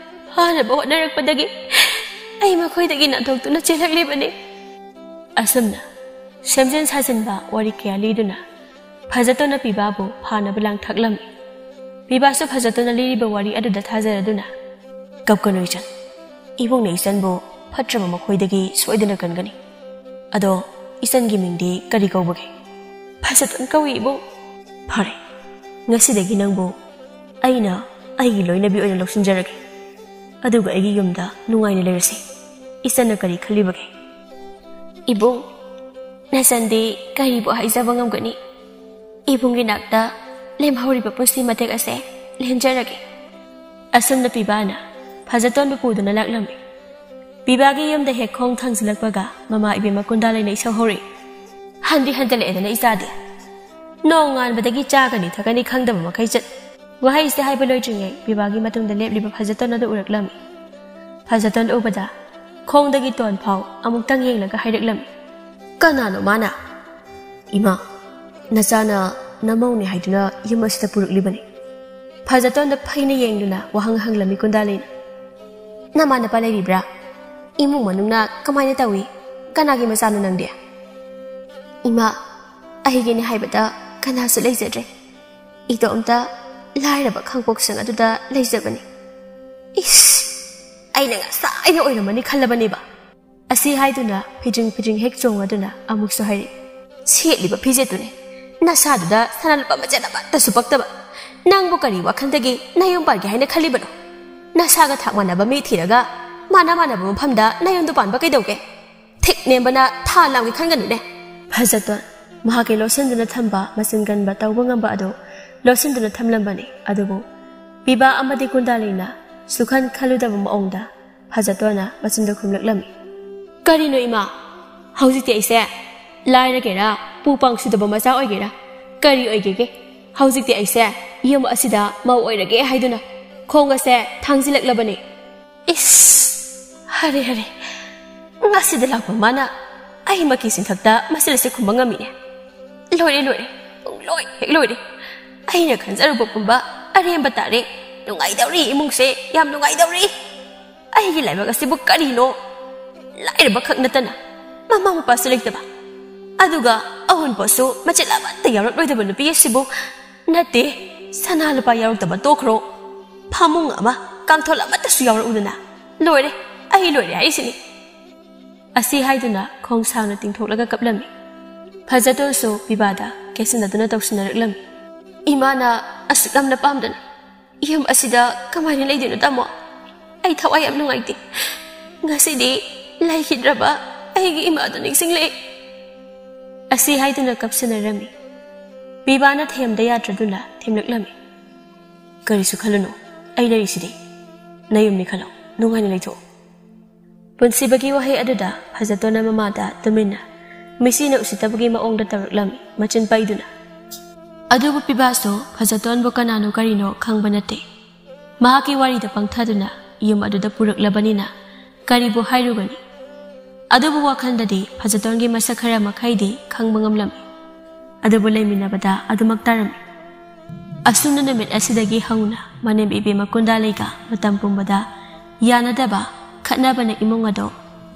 ꯐꯥꯅꯕ ꯍꯣꯠꯅꯔꯛꯄꯗꯒꯤ ꯑꯩ ꯃꯈꯣꯏꯗꯒꯤ ꯅꯥꯟꯊꯣꯛꯇꯨꯅ ꯆꯦꯜꯂꯛꯂꯤꯕꯅꯤ ꯑꯁꯨꯝꯅ ꯁꯦꯝꯖꯤꯟ ꯁꯥꯖꯤꯟꯕ ꯋꯥꯔꯤ ꯀꯌꯥ ꯂꯤꯗꯨꯅ ꯐꯖꯇꯣꯟꯅ ꯄꯤꯕꯥꯕꯨ ꯐꯥꯅꯕ ꯂꯥꯡꯊꯛꯂꯝꯃꯤ ꯄꯤꯕꯥꯁꯨ ꯐꯖꯇꯣꯟꯅ ꯂꯤꯔꯤꯕ ꯋꯥꯔꯤ ꯑꯗꯨꯗ ꯊꯥꯖꯔꯗꯨꯅ ꯀꯞꯀꯅꯨ ꯏꯆꯟ ꯏꯕꯨꯡꯅ ꯏꯆꯟꯕꯨ ꯐꯠꯇ꯭ꯔꯕ ꯃꯈꯣꯏꯗꯒꯤ ꯁꯣꯏꯗꯅ ꯀꯟꯒꯅꯤ ꯑꯗꯣ ꯏꯆꯟꯒꯤ ꯃꯤꯡꯗꯤ ꯀꯔꯤ ꯀꯧꯕꯒꯦ ꯐꯖꯇꯣꯟ ꯀꯧꯏ ꯏꯕꯨꯡ ꯐꯔꯦ ꯉꯁꯤꯗꯒꯤ ꯅꯪꯕꯨ ꯑꯩꯅ ꯑꯩꯒꯤ ꯂꯣꯏꯅꯕꯤ ꯑꯣꯏꯅ ꯂꯧꯁꯤꯟꯖꯔꯒꯦ ꯑꯗꯨꯒ ꯑꯩꯒꯤ ꯌꯨꯝꯗ ꯅꯨꯡꯉꯥꯏꯅ ꯂꯩꯔꯁꯤ ꯏꯆꯟꯅ ꯀꯔꯤ ꯈꯜꯂꯤꯕꯒꯦ ꯏꯕꯨꯡ ꯅꯆꯟꯗꯤ ꯀꯔꯤꯕꯨ ꯍꯥꯏꯖꯕ ꯉꯝꯒꯅꯤ ꯏꯕꯨꯡꯒꯤ ꯅꯥꯛꯇ ꯂꯦꯝꯍꯧꯔꯤꯕ ꯄꯨꯟꯁꯤ ꯃꯇꯦꯛ ꯑꯁꯦ ꯂꯦꯟꯖꯔꯒꯦ ꯑꯁꯨꯝꯅ ꯄꯤꯕꯥꯅ ꯐꯖꯇꯣꯟꯕꯨ ꯄꯨꯗꯨꯅ ꯂꯥꯛꯂꯝꯃꯤ ꯄꯤꯕꯥꯒꯤ ꯌꯨꯝꯗ ꯍꯦꯛ ꯈꯣꯡ ꯊꯥꯡꯖꯤꯜꯂꯛꯄꯒ ꯃꯃꯥ ꯏꯕꯦꯝꯃ ꯀꯨꯟꯗꯥꯂꯩꯅ ꯏꯁꯧ ꯍꯧꯔꯛꯏ ꯍꯟꯗꯤ ꯍꯟꯖꯤꯜꯂꯛꯑꯦꯗꯅ ꯏꯆꯥꯗꯤ ꯅꯣꯡ ꯉꯥꯟꯕꯗꯒꯤ ꯆꯥꯒꯅꯤ ꯊꯛꯀꯅꯤ ꯈꯪꯗꯕ ꯃꯈꯩ ꯆꯠ ꯋꯥꯍꯩꯁꯦ ꯍꯥꯏꯕ ꯂꯣꯏꯗ꯭ꯔꯤꯉꯩ ꯄꯤꯕꯥꯒꯤ ꯃꯇꯨꯡꯗ ꯂꯦꯞꯂꯤꯕ ꯐꯖꯇꯣꯟ ꯑꯗꯨ ꯎꯔꯛꯂꯝꯃꯤ ꯐꯖꯇꯣꯟ ꯎꯕꯗ ꯈꯣꯡꯗꯒꯤ ꯇꯣꯟ ꯐꯥꯎ ꯑꯃꯨꯛꯇꯪ ꯌꯦꯡꯂꯒ ꯍꯥꯏꯔꯛꯂꯝꯃꯤ ꯀꯅꯥꯅꯣ ꯃꯥꯅ ꯏꯃꯥ ꯅꯆꯥꯅ ꯅꯃꯧꯅꯤ ꯍꯥꯏꯗꯨꯅ ꯌꯨꯝ ꯑꯁꯤꯗ ꯄꯨꯔꯛꯂꯤꯕꯅꯤ ꯐꯖꯇꯣꯟꯗ ꯐꯩꯅ ꯌꯦꯡꯗꯨꯅ ꯋꯥꯍꯪ ꯍꯪꯂꯝꯃꯤ ꯀꯨꯟꯗꯥꯂꯩꯅ ꯅꯃꯥ ꯅꯄꯥ ꯂꯩꯔꯤꯕ꯭ꯔꯥ ꯏꯃꯨꯡ ꯃꯅꯨꯡꯅ ꯀꯃꯥꯏꯅ ꯇꯧꯏ ꯀꯅꯥꯒꯤ ꯃꯆꯥꯅꯣ ꯅꯪꯗꯤ ꯏꯃꯥ ꯑꯩꯒꯤꯅꯤ ꯍꯥꯏꯕꯗ ꯀꯅꯥꯁꯨ ꯂꯩꯖꯗ꯭ꯔꯦ ꯏꯇꯣꯝꯇ ꯂꯥꯏꯔꯕ ꯈꯥꯡꯄꯣꯛꯁꯪ ꯑꯗꯨꯗ ꯂꯩꯖꯕꯅꯤ ꯏꯁ ꯑꯩꯅ ꯉꯁꯥꯏꯅ ꯑꯣꯏꯔꯝꯃꯅꯤ ꯈꯜꯂꯕꯅꯦꯕ ꯑꯁꯤ ꯍꯥꯏꯗꯨꯅ ꯐꯤꯗ꯭ꯔꯤꯡ ꯍꯦꯛ ꯆꯣꯡꯉꯗꯨꯅ ꯑꯃꯨꯛꯁꯨ ꯍꯥꯏꯔꯤ ꯁꯦꯠꯂꯤꯕ ꯐꯤꯖꯦꯠꯇꯨꯅꯦ ꯅꯁꯥꯗꯨꯗ ꯁꯅꯥꯂꯨꯄꯥ ꯃꯆꯦꯠ ꯑꯃꯠꯇꯁꯨ ꯄꯛꯇꯕ ꯅꯪꯕꯨ ꯀꯔꯤ ꯋꯥꯈꯜꯗꯒꯤ ꯅꯌꯨꯝ ꯄꯥꯟꯒꯦ ꯍꯥꯏꯅ ꯈꯜꯂꯤꯕꯅꯣ ꯅꯁꯥꯒ ꯊꯥꯛ ꯃꯥꯟꯅꯕ ꯃꯤ ꯊꯤꯔꯒ ꯃꯥꯟꯅꯕ ꯃꯐꯝꯗ ꯅꯌꯨꯝꯗꯨ ꯄꯥꯟꯕ ꯀꯩꯗꯧꯒꯦ ꯊꯤꯛ ꯅꯦꯝꯕꯅ ꯊꯥ ꯂꯥꯝꯒꯦ ꯈꯟꯒꯅꯨꯅꯦ ꯐꯖꯇꯣꯟ ꯃꯍꯥꯛꯀꯤ ꯂꯣꯠꯁꯤꯟꯗꯨꯅ ꯊꯝꯕ ꯃꯆꯤꯟ ꯀꯟꯕ ꯇꯧꯕ ꯉꯝꯕ ꯑꯗꯨ ꯂꯣꯠꯁꯤꯟꯗꯨꯅ ꯊꯝꯂꯝꯕꯅꯤ ꯑꯗꯨꯕꯨ ꯄꯤꯕꯥ ꯑꯃꯗꯤ ꯀꯨꯟꯗꯥꯂꯩꯅ ꯁꯨꯈꯟ ꯈꯜꯂꯨꯗꯕ ꯃꯑꯣꯡꯗ ꯐꯖꯇꯣꯟꯅ ꯃꯆꯤꯟꯗꯨ ꯈꯨꯝꯂꯛꯂꯝꯃꯤ ꯀꯔꯤꯅꯣ ꯏꯃꯥ ꯍꯧꯖꯤꯛꯇꯤ ꯑꯩꯁꯦ ꯂꯥꯏꯔꯒꯦꯔꯥ ꯄꯨ ꯄꯥꯡꯁꯨꯗꯕ ꯃꯆꯥ ꯑꯣꯏꯒꯦꯔꯥ ꯀꯔꯤ ꯑꯣꯏꯒꯦꯒꯦ ꯍꯧꯖꯤꯛꯇꯤ ꯑꯩꯁꯦ ꯌꯨꯝ ꯑꯁꯤꯗ ꯃꯧ ꯑꯣꯏꯔꯒꯦ ꯍꯥꯏꯗꯨꯅ ꯈꯣꯡ ꯑꯁꯦ ꯊꯥꯡꯖꯤꯜꯂꯛꯂꯕꯅꯤ ꯏꯁ ꯍꯔꯦ ꯉꯁꯤꯗ ꯂꯥꯛꯄ ꯃꯥꯅ ꯑꯩ ꯃꯀꯤ ꯆꯤꯟꯊꯛꯇ ꯃꯁꯤꯂꯁꯦ ꯈꯨꯝꯕ ꯉꯝꯃꯤꯅꯦ ꯂꯣꯏꯔꯦ ꯄꯨꯡꯂꯣꯏ ꯍꯦꯛ ꯂꯣꯏꯔꯦ ꯑꯩꯅ ꯈꯟꯖꯔꯨꯕ ꯄꯨꯝꯕ ꯑꯔꯦꯝꯕ ꯇꯥꯔꯦ ꯅꯨꯡꯉꯥꯏꯗꯧꯔꯤ ꯏꯃꯨꯡꯁꯦ ꯌꯥꯝ ꯅꯨꯡꯉꯥꯏꯗꯧꯔꯤ ꯑꯩꯒꯤ ꯂꯥꯏꯕꯛ ꯑꯁꯤꯕꯨ ꯀꯔꯤꯅꯣ ꯂꯥꯏꯔꯕ ꯈꯛ ꯅꯠꯇꯅ ꯃꯃꯥ ꯃꯄꯥꯁꯨ ꯂꯩꯇꯕ ꯑꯗꯨꯒ ꯑꯋꯨꯟꯄꯣꯠꯁꯨ ꯃꯆꯦꯠ ꯑꯃꯠꯇ ꯌꯥꯎꯔꯛꯂꯣꯏꯗꯕ ꯅꯨꯄꯤ ꯑꯁꯤꯕꯨ ꯅꯠꯇꯦ ꯁꯅꯥ ꯂꯨꯄꯥ ꯌꯥꯎꯔꯛꯇꯕ ꯇꯣꯛꯈ꯭ꯔꯣ ꯐꯃꯨꯡ ꯑꯃ ꯀꯥꯡꯊꯣꯜ ꯑꯃꯠꯇꯁꯨ ꯌꯥꯎꯔꯛꯎꯗꯅ ꯂꯣꯏꯔꯦ ꯑꯩ ꯂꯣꯏꯔꯦ ꯍꯥꯏꯁꯤꯅꯤ ꯑꯁꯤ ꯍꯥꯏꯗꯨꯅ ꯈꯣꯡ ꯁꯥꯡꯅ ꯇꯤꯡꯊꯣꯛꯂꯒ ꯀꯞꯂꯝꯃꯤ ꯐꯖꯇꯣꯟꯁꯨ ꯄꯤꯕꯥꯗ ꯀꯦꯁꯤꯟꯅꯗꯨꯅ ꯇꯧꯁꯤꯟꯅꯔꯛꯂꯝꯃꯤ ꯏꯃꯥꯅ ꯑꯁꯨꯛ ꯌꯥꯝꯅ ꯄꯥꯝꯗꯅ ꯌꯨꯝ ꯑꯁꯤꯗ ꯀꯃꯥꯏꯅ ꯂꯩꯗꯣꯏꯅꯣ ꯇꯥꯃꯣ ꯑꯩ ꯊꯋꯥꯏ ꯌꯥꯝ ꯅꯨꯡꯉꯥꯏꯇꯦ ꯉꯁꯤꯗꯤ ꯂꯩꯈꯤꯗ꯭ꯔꯕ ꯑꯩꯒꯤ ꯏꯃꯥꯗꯨ ꯅꯤꯡꯁꯤꯡꯂꯛꯏ ꯑꯁꯤ ꯍꯥꯏꯗꯨꯅ ꯀꯞꯁꯤꯟꯅꯔꯝꯃꯤ ꯄꯤꯕꯥꯅ ꯊꯦꯝꯗ ꯌꯥꯗ꯭ꯔꯗꯨꯅ ꯊꯦꯝꯂꯛꯂꯝꯃꯤ ꯀꯔꯤꯁꯨ ꯈꯜꯂꯨꯅꯨ ꯑꯩ ꯂꯩꯔꯤꯁꯤꯗꯤ ꯅꯌꯨꯝꯅꯤ ꯈꯜꯂꯣ ꯅꯨꯡꯉꯥꯏꯅ ꯂꯩꯊꯣꯛꯎ ꯄꯨꯟꯁꯤꯕꯒꯤ ꯋꯥꯍꯩ ꯑꯗꯨꯗ ꯐꯖꯇꯣꯟꯅ ꯃꯃꯥꯗ ꯇꯨꯃꯤꯟꯅ ꯃꯤꯁꯤꯅ ꯎꯁꯤꯠꯇꯕꯒꯤ ꯃꯑꯣꯡꯗ ꯇꯧꯔꯛꯂꯝꯃꯤ ꯃꯆꯤꯟ ꯄꯩꯗꯨꯅ ꯑꯗꯨꯕꯨ ꯄꯤꯕꯥꯁꯨ ꯐꯖꯇꯣꯟꯕꯨ ꯀꯅꯥꯅꯣ ꯀꯔꯤꯅꯣ ꯈꯪꯕ ꯅꯠꯇꯦ ꯃꯍꯥꯛꯀꯤ ꯋꯥꯔꯤꯗ ꯄꯪꯊꯗꯨꯅ ꯌꯨꯝ ꯑꯗꯨꯗ ꯄꯨꯔꯛꯂꯕꯅꯤꯅ ꯀꯔꯤꯕꯨ ꯍꯥꯏꯔꯨꯒꯅꯤ ꯑꯗꯨꯕꯨ ꯋꯥꯈꯜꯗꯗꯤ ꯐꯖꯇꯣꯟꯒꯤ ꯃꯁꯛ ꯈꯔ ꯃꯈꯩꯗꯤ ꯈꯪꯕ ꯉꯝꯂꯝꯃꯤ ꯑꯗꯨꯕꯨ ꯂꯩꯃꯤꯟꯅꯕꯗ ꯑꯗꯨꯃꯛ ꯇꯥꯔꯝꯃꯤ ꯑꯁꯨꯝꯅ ꯅꯨꯃꯤꯠ ꯑꯁꯤꯗꯒꯤ ꯍꯧꯅ ꯃꯅꯦꯝ ꯏꯕꯦꯝꯃ ꯀꯨꯟꯗꯥꯂꯩꯒ ꯃꯇꯝ ꯄꯨꯝꯕꯗ ꯌꯥꯅꯗꯕ ꯈꯠꯅꯕꯅ ꯏꯃꯨꯡ ꯑꯗꯣ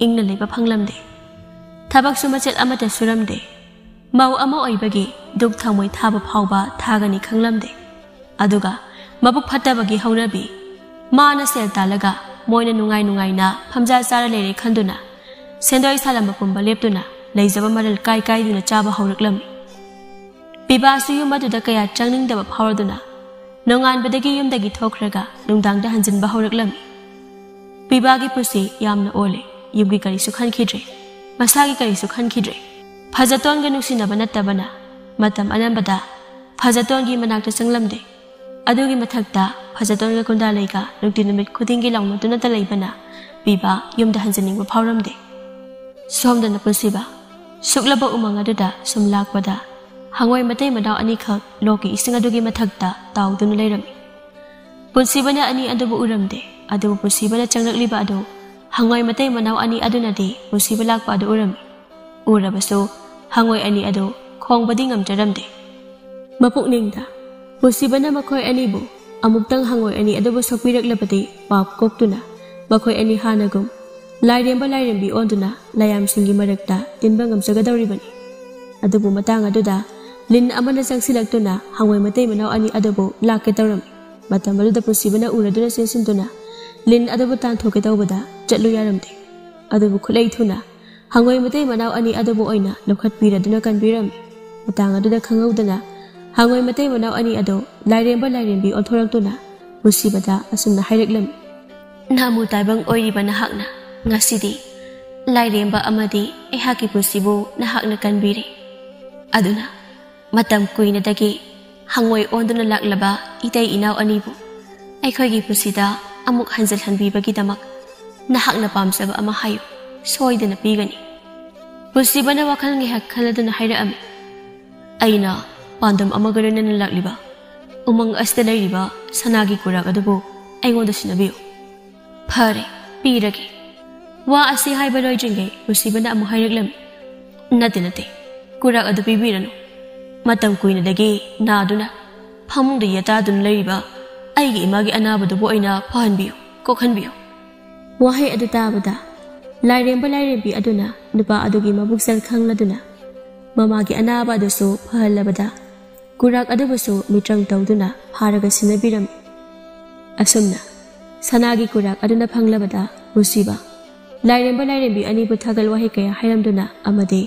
ꯏꯪꯅ ꯂꯩꯕ ꯐꯪꯂꯝꯗꯦ ꯊꯕꯛꯁꯨ ꯃꯆꯦꯠ ꯑꯃꯠꯇ ꯁꯨꯔꯝꯗꯦ ꯃꯧ ꯑꯃ ꯑꯣꯏꯕꯒꯤ ꯗꯨꯛ ꯊꯥꯎꯃꯩ ꯊꯥꯕ ꯐꯥꯎꯕ ꯊꯥꯒꯅꯤ ꯈꯪꯂꯝꯗꯦ ꯑꯗꯨꯒ ꯃꯕꯨꯛ ꯐꯠꯇꯕꯒꯤ ꯍꯧꯅꯕꯤ ꯃꯥꯅ ꯁꯦꯜ ꯇꯥꯜꯂꯒ ꯃꯣꯏꯅ ꯅꯨꯡꯉꯥꯏꯅ ꯐꯝꯖꯥ ꯆꯥꯔ ꯂꯩꯔꯦ ꯈꯟꯗꯨꯅ ꯁꯦꯟꯗꯣꯏ ꯁꯥꯂꯝꯕ ꯄꯨꯝꯕ ꯂꯦꯞꯇꯨꯅ ꯂꯩꯖꯕ ꯃꯔꯜ ꯀꯥꯏꯗꯨꯅ ꯆꯥꯕ ꯍꯧꯔꯛꯂꯝꯃꯤ ꯄꯤꯕꯥꯁꯨ ꯌꯨꯝ ꯑꯗꯨꯗ ꯀꯌꯥ ꯆꯪꯅꯤꯡꯗꯕ ꯐꯥꯎꯔꯗꯨꯅ ꯅꯣꯡꯉꯥꯟꯕꯗꯒꯤ ꯌꯨꯝꯗꯒꯤ ꯊꯣꯛꯈ꯭ꯔꯒ ꯅꯨꯡꯗꯥꯡꯗ ꯍꯟꯖꯤꯟꯕ ꯍꯧꯔꯛꯂꯝꯃꯤ ꯄꯤꯕꯥꯒꯤ ꯄꯨꯟꯁꯤ ꯌꯥꯝꯅ ꯑꯣꯜꯂꯦ ꯌꯨꯝꯒꯤ ꯀꯔꯤꯁꯨ ꯈꯟꯈꯤꯗ꯭ꯔꯦ ꯃꯁꯥꯒꯤ ꯀꯔꯤꯁꯨ ꯈꯟꯈꯤꯗ꯭ꯔꯦ ꯐꯖꯇꯣꯟꯒ ꯅꯨꯡꯁꯤꯅꯕ ꯅꯠꯇꯕꯅ ꯃꯇꯝ ꯑꯅꯝꯕꯗ ꯐꯖꯇꯣꯟꯒꯤ ꯃꯅꯥꯛꯇ ꯆꯪꯂꯝꯗꯦ ꯑꯗꯨꯒꯤ ꯃꯊꯛꯇ ꯐꯖꯇꯣꯟꯒ ꯀꯨꯟꯗꯥꯂꯩꯒ ꯅꯨꯡꯇꯤ ꯅꯨꯃꯤꯠ ꯈꯨꯗꯤꯡꯒꯤ ꯂꯥꯎꯅꯗꯨꯅꯇ ꯂꯩꯕꯅ ꯄꯤꯕꯥ ꯌꯨꯝꯗ ꯍꯟꯖꯤꯟꯅꯤꯡꯕ ꯐꯥꯎꯔꯝꯗꯦ ꯁꯣꯝꯗꯅ ꯄꯨꯟꯁꯤꯕ ꯁꯨꯛꯂꯕ ꯎꯃꯪ ꯑꯗꯨꯗ ꯁꯨꯝ ꯂꯥꯛꯄꯗ ꯍꯪꯉꯣꯏ ꯃꯇꯩ ꯃꯅꯥꯎ ꯑꯅꯤꯈꯛ ꯂꯣꯛꯀꯤ ꯏꯁꯤꯡ ꯑꯗꯨꯒꯤ ꯃꯊꯛꯇ ꯇꯥꯎꯗꯨꯅ ꯂꯩꯔꯝꯃꯤ ꯄꯨꯟꯁꯤꯕꯅ ꯑꯅꯤ ꯑꯗꯨꯕꯨ ꯎꯔꯝꯗꯦ ꯑꯗꯨꯕꯨ ꯄꯨꯟꯁꯤꯕꯅ ꯆꯪꯂꯛꯂꯤꯕ ꯑꯗꯨ ꯍꯪꯉꯣꯏ ꯃꯇꯩ ꯃꯅꯥꯎ ꯑꯅꯤ ꯑꯗꯨꯅꯗꯤ ꯄꯨꯟꯁꯤꯕ ꯂꯥꯛꯄ ꯑꯗꯨ ꯎꯔꯝꯃꯤ ꯎꯔꯕꯁꯨ ꯍꯪꯉꯣꯏ ꯑꯅꯤ ꯑꯗꯨ ꯈꯣꯡꯕꯗꯤ ꯉꯝꯖꯔꯝꯗꯦ ꯃꯄꯨꯛꯅꯤꯡꯗ ꯄꯨꯟꯁꯤꯕꯅ ꯃꯈꯣꯏ ꯑꯅꯤꯕꯨ ꯑꯃꯨꯛꯇꯪ ꯍꯪꯉꯣꯏ ꯑꯅꯤ ꯑꯗꯨꯕꯨ ꯁꯣꯛꯄꯤꯔꯛꯂꯕꯗꯤ ꯄꯥꯞ ꯀꯣꯛꯇꯨꯅ ꯃꯈꯣꯏ ꯑꯅꯤ ꯍꯥꯟꯅꯒꯨꯝ ꯂꯥꯏꯔꯦꯝꯕ ꯂꯥꯏꯔꯦꯝꯕꯤ ꯑꯣꯟꯗꯨꯅ ꯂꯥꯌꯥꯝꯁꯤꯡꯒꯤ ꯃꯔꯛꯇ ꯇꯤꯟꯕ ꯉꯝꯖꯒꯗꯧꯔꯤꯕꯅꯤ ꯑꯗꯨꯕꯨ ꯃꯇꯥꯡ ꯑꯗꯨꯗ ꯂꯤꯟ ꯑꯃꯅ ꯆꯪꯁꯤꯜꯂꯛꯇꯨꯅ ꯍꯪꯉꯣꯏ ꯃꯇꯩ ꯃꯅꯥꯎ ꯑꯅꯤ ꯑꯗꯨꯕꯨ ꯂꯥꯛꯀꯦ ꯇꯧꯔꯝꯃꯤ ꯃꯇꯝ ꯑꯗꯨꯗ ꯄꯨꯟꯁꯤꯕꯅ ꯎꯔꯗꯨꯅ ꯆꯦꯟꯁꯤꯟꯗꯨꯅ ꯂꯤꯟ ꯑꯗꯨꯕꯨ ꯇꯥꯟꯊꯣꯛꯀꯦ ꯇꯧꯕꯗ ꯆꯠꯂꯨ ꯌꯥꯔꯝꯗꯦ ꯑꯗꯨꯕꯨ ꯈꯨꯠꯂꯩ ꯊꯨꯅ ꯍꯪꯉꯣꯏ ꯃꯇꯩ ꯃꯅꯥꯎ ꯑꯅꯤ ꯑꯗꯨꯕꯨ ꯑꯣꯏꯅ ꯂꯧꯈꯠꯄꯤꯔꯗꯨꯅ ꯀꯟꯕꯤꯔꯝꯃꯤ Matang adu da khangudana hangoi matay manaw ani ado lairemba lairembi onthoraktuna musibada asumna haireklam namu taibang oiriba nahakna ngasidi lairemba amadi ehaki pusibu nahakna kanbiri aduna matam kuina dagi hangoi onduna laklaba itay inaw anibu aikhoigi pusida amuk hanjal hanbibagi damak nahakna pamsaba ama hayo soidana pigani pusibana wakal ngihak khaladuna hairaam aina pandam amagarana lakliba umang asta lairiba sanagi kurak adubu aingoda sinabiyo phare pirage wa asi haiba loijinge pusibana amu hairaklam nate kurak adu pibiranu matam kuina dagi naduna phamungda yata dun lairiba aigi imagi anabadubu aina phanbiyo kokhanbiyo wahai adu tabada lairemba lairembi aduna nupa adugi mabuksal khangladuna mamagi anaba adusu phalabada kurak adubusu mitrang tawduna haraga sinabiram asumna sanagi kurak aduna phanglabada musiba lairemba lairembi anibu thagal wahi kaya hairamduna amade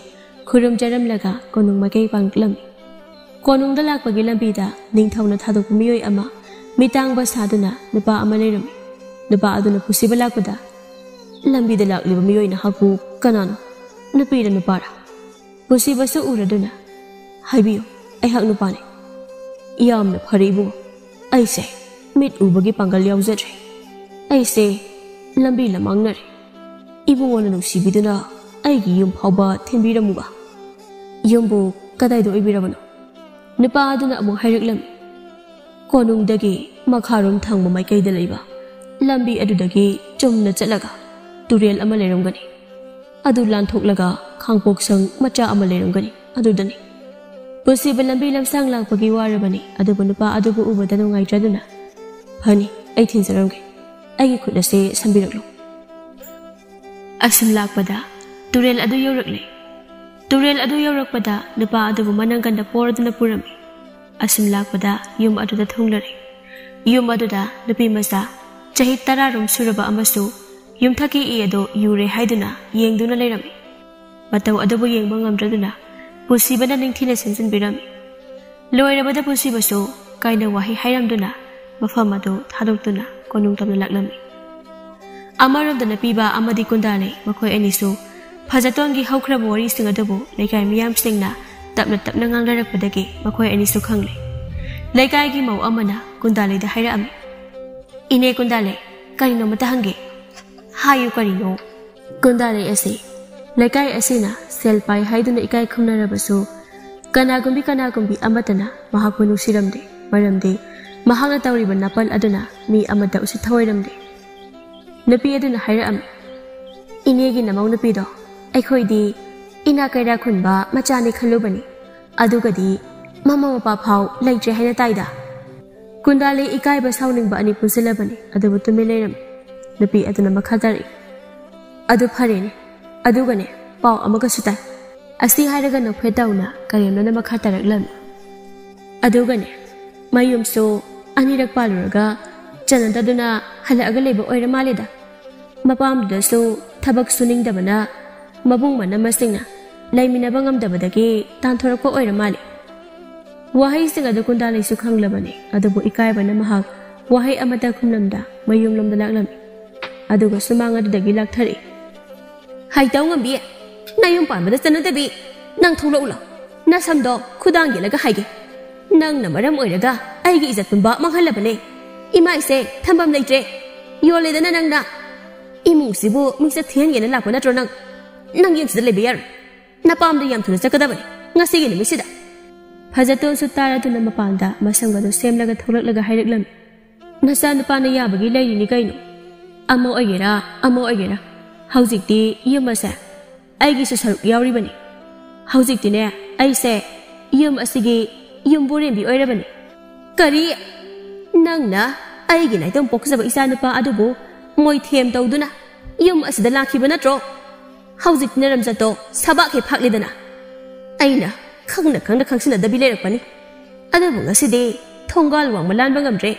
khurum jaramlaga konung magai panglam konung dalakpagi lambida ningthawna thadok miyoi ama mitang basaduna nupa ama leiram nupa aduna pusiba lakpada lambida lakliba miyoi na haku kanano nupira nupara pusiba su uraduna haibiyo aihak nupane yamna pharibu aise mit ubagi pangal yaujatre aise lambi lamangnare ibungona nusibiduna aigi yum phawba thenbiramuba yumbu kadai do ibirabano nupa aduna amu hairaklam konung dagi makharum thangba maikai da leiba lambi adudagi chumna chatlaga turel ama leramgani adu lanthoklaga khangpok sang macha ama leramgani adudani pusiba lambi lamsang lakpagi warabani adubu nupa adubu ubada nungai traduna hani ai thinsaramge aigi khutase sambiraklo asim lakpada turel adu yorakle turel adu yorakpada nupa adubu manangkanda poraduna purami asim lakpada yum aduda thonglare yum aduda nupi masa chahi 10 rum suraba amasu yumthaki e ado yure haiduna yengduna leirami mataw adubu yengba ngamdraduna pusibana ningthina sensin birami loirabada pusibasu kaina wahi hairamduna mafam adu thadoktuna konung tamna laklami amaramdana piba amadi kundale makhoi anisu phajatongi haukraba wari sing adabu leikai miyam singna tapna tapna nganglarakpadagi makhoi anisu khangle leikai gi mau amana kundale da hairami ine kundale karino mata hange hayu karino kundale ase leikai asina selpai haiduna ikai khumnarabasu kanagumbi amatana mahakunu siramde maramde mahanga tawriba napal aduna mi amata usi thawiramde napi aduna hairaam inegi namau napi do aikhoidi ina kaira khunba machani khalubani adugadi mama mapa phau leitre haina taida kundale ikai ba sauningba ani pusilabani adubu tume leiram napi aduna makhadari adu pharene adugane pau amaga sutai asi hairaga no phetauna karemna makhataraklam adugane mayumso anirak paluraga chanandaduna halaga leba oira maleda mapamdasu thabak suningdabana mabung mana masingna laiminaba ngamdabadagi tanthorakpa oira male wahai singa da kundale su khanglabani adubu ikaibana mahak wahai amata khumlamda mayumlamda laklami aduga sumanga dagi lakthari haitaw ngambi nayum panbada chanadabi nang tholaula na samdo khudang gelaga haige nang na maram oiraga aigi izat pumba manghalabane ima ise thambam leitre yoledana nangna imung sibu mingsa thiangena lakpa natro nang yum sida lebiyar na pamda yam thuna sakadabani ngasigi nimisida phajaton su taraduna mapanda masangado semlaga tholaklaga hairaklam nasa nupana yabagi leirini kaino amo oigera haujikti yumasa aigi su saruk yauribani haujikti ne aise yum asigi yum borembi oirabani kari nangna aigi naitom pokjaba isa nupa adubu moi them tawduna yum asida lakhiba natro haujik naramjato sabak he phaklidana aina khangna khangsina dabi lerakpani adabu ngaside thongal wang malan bangamre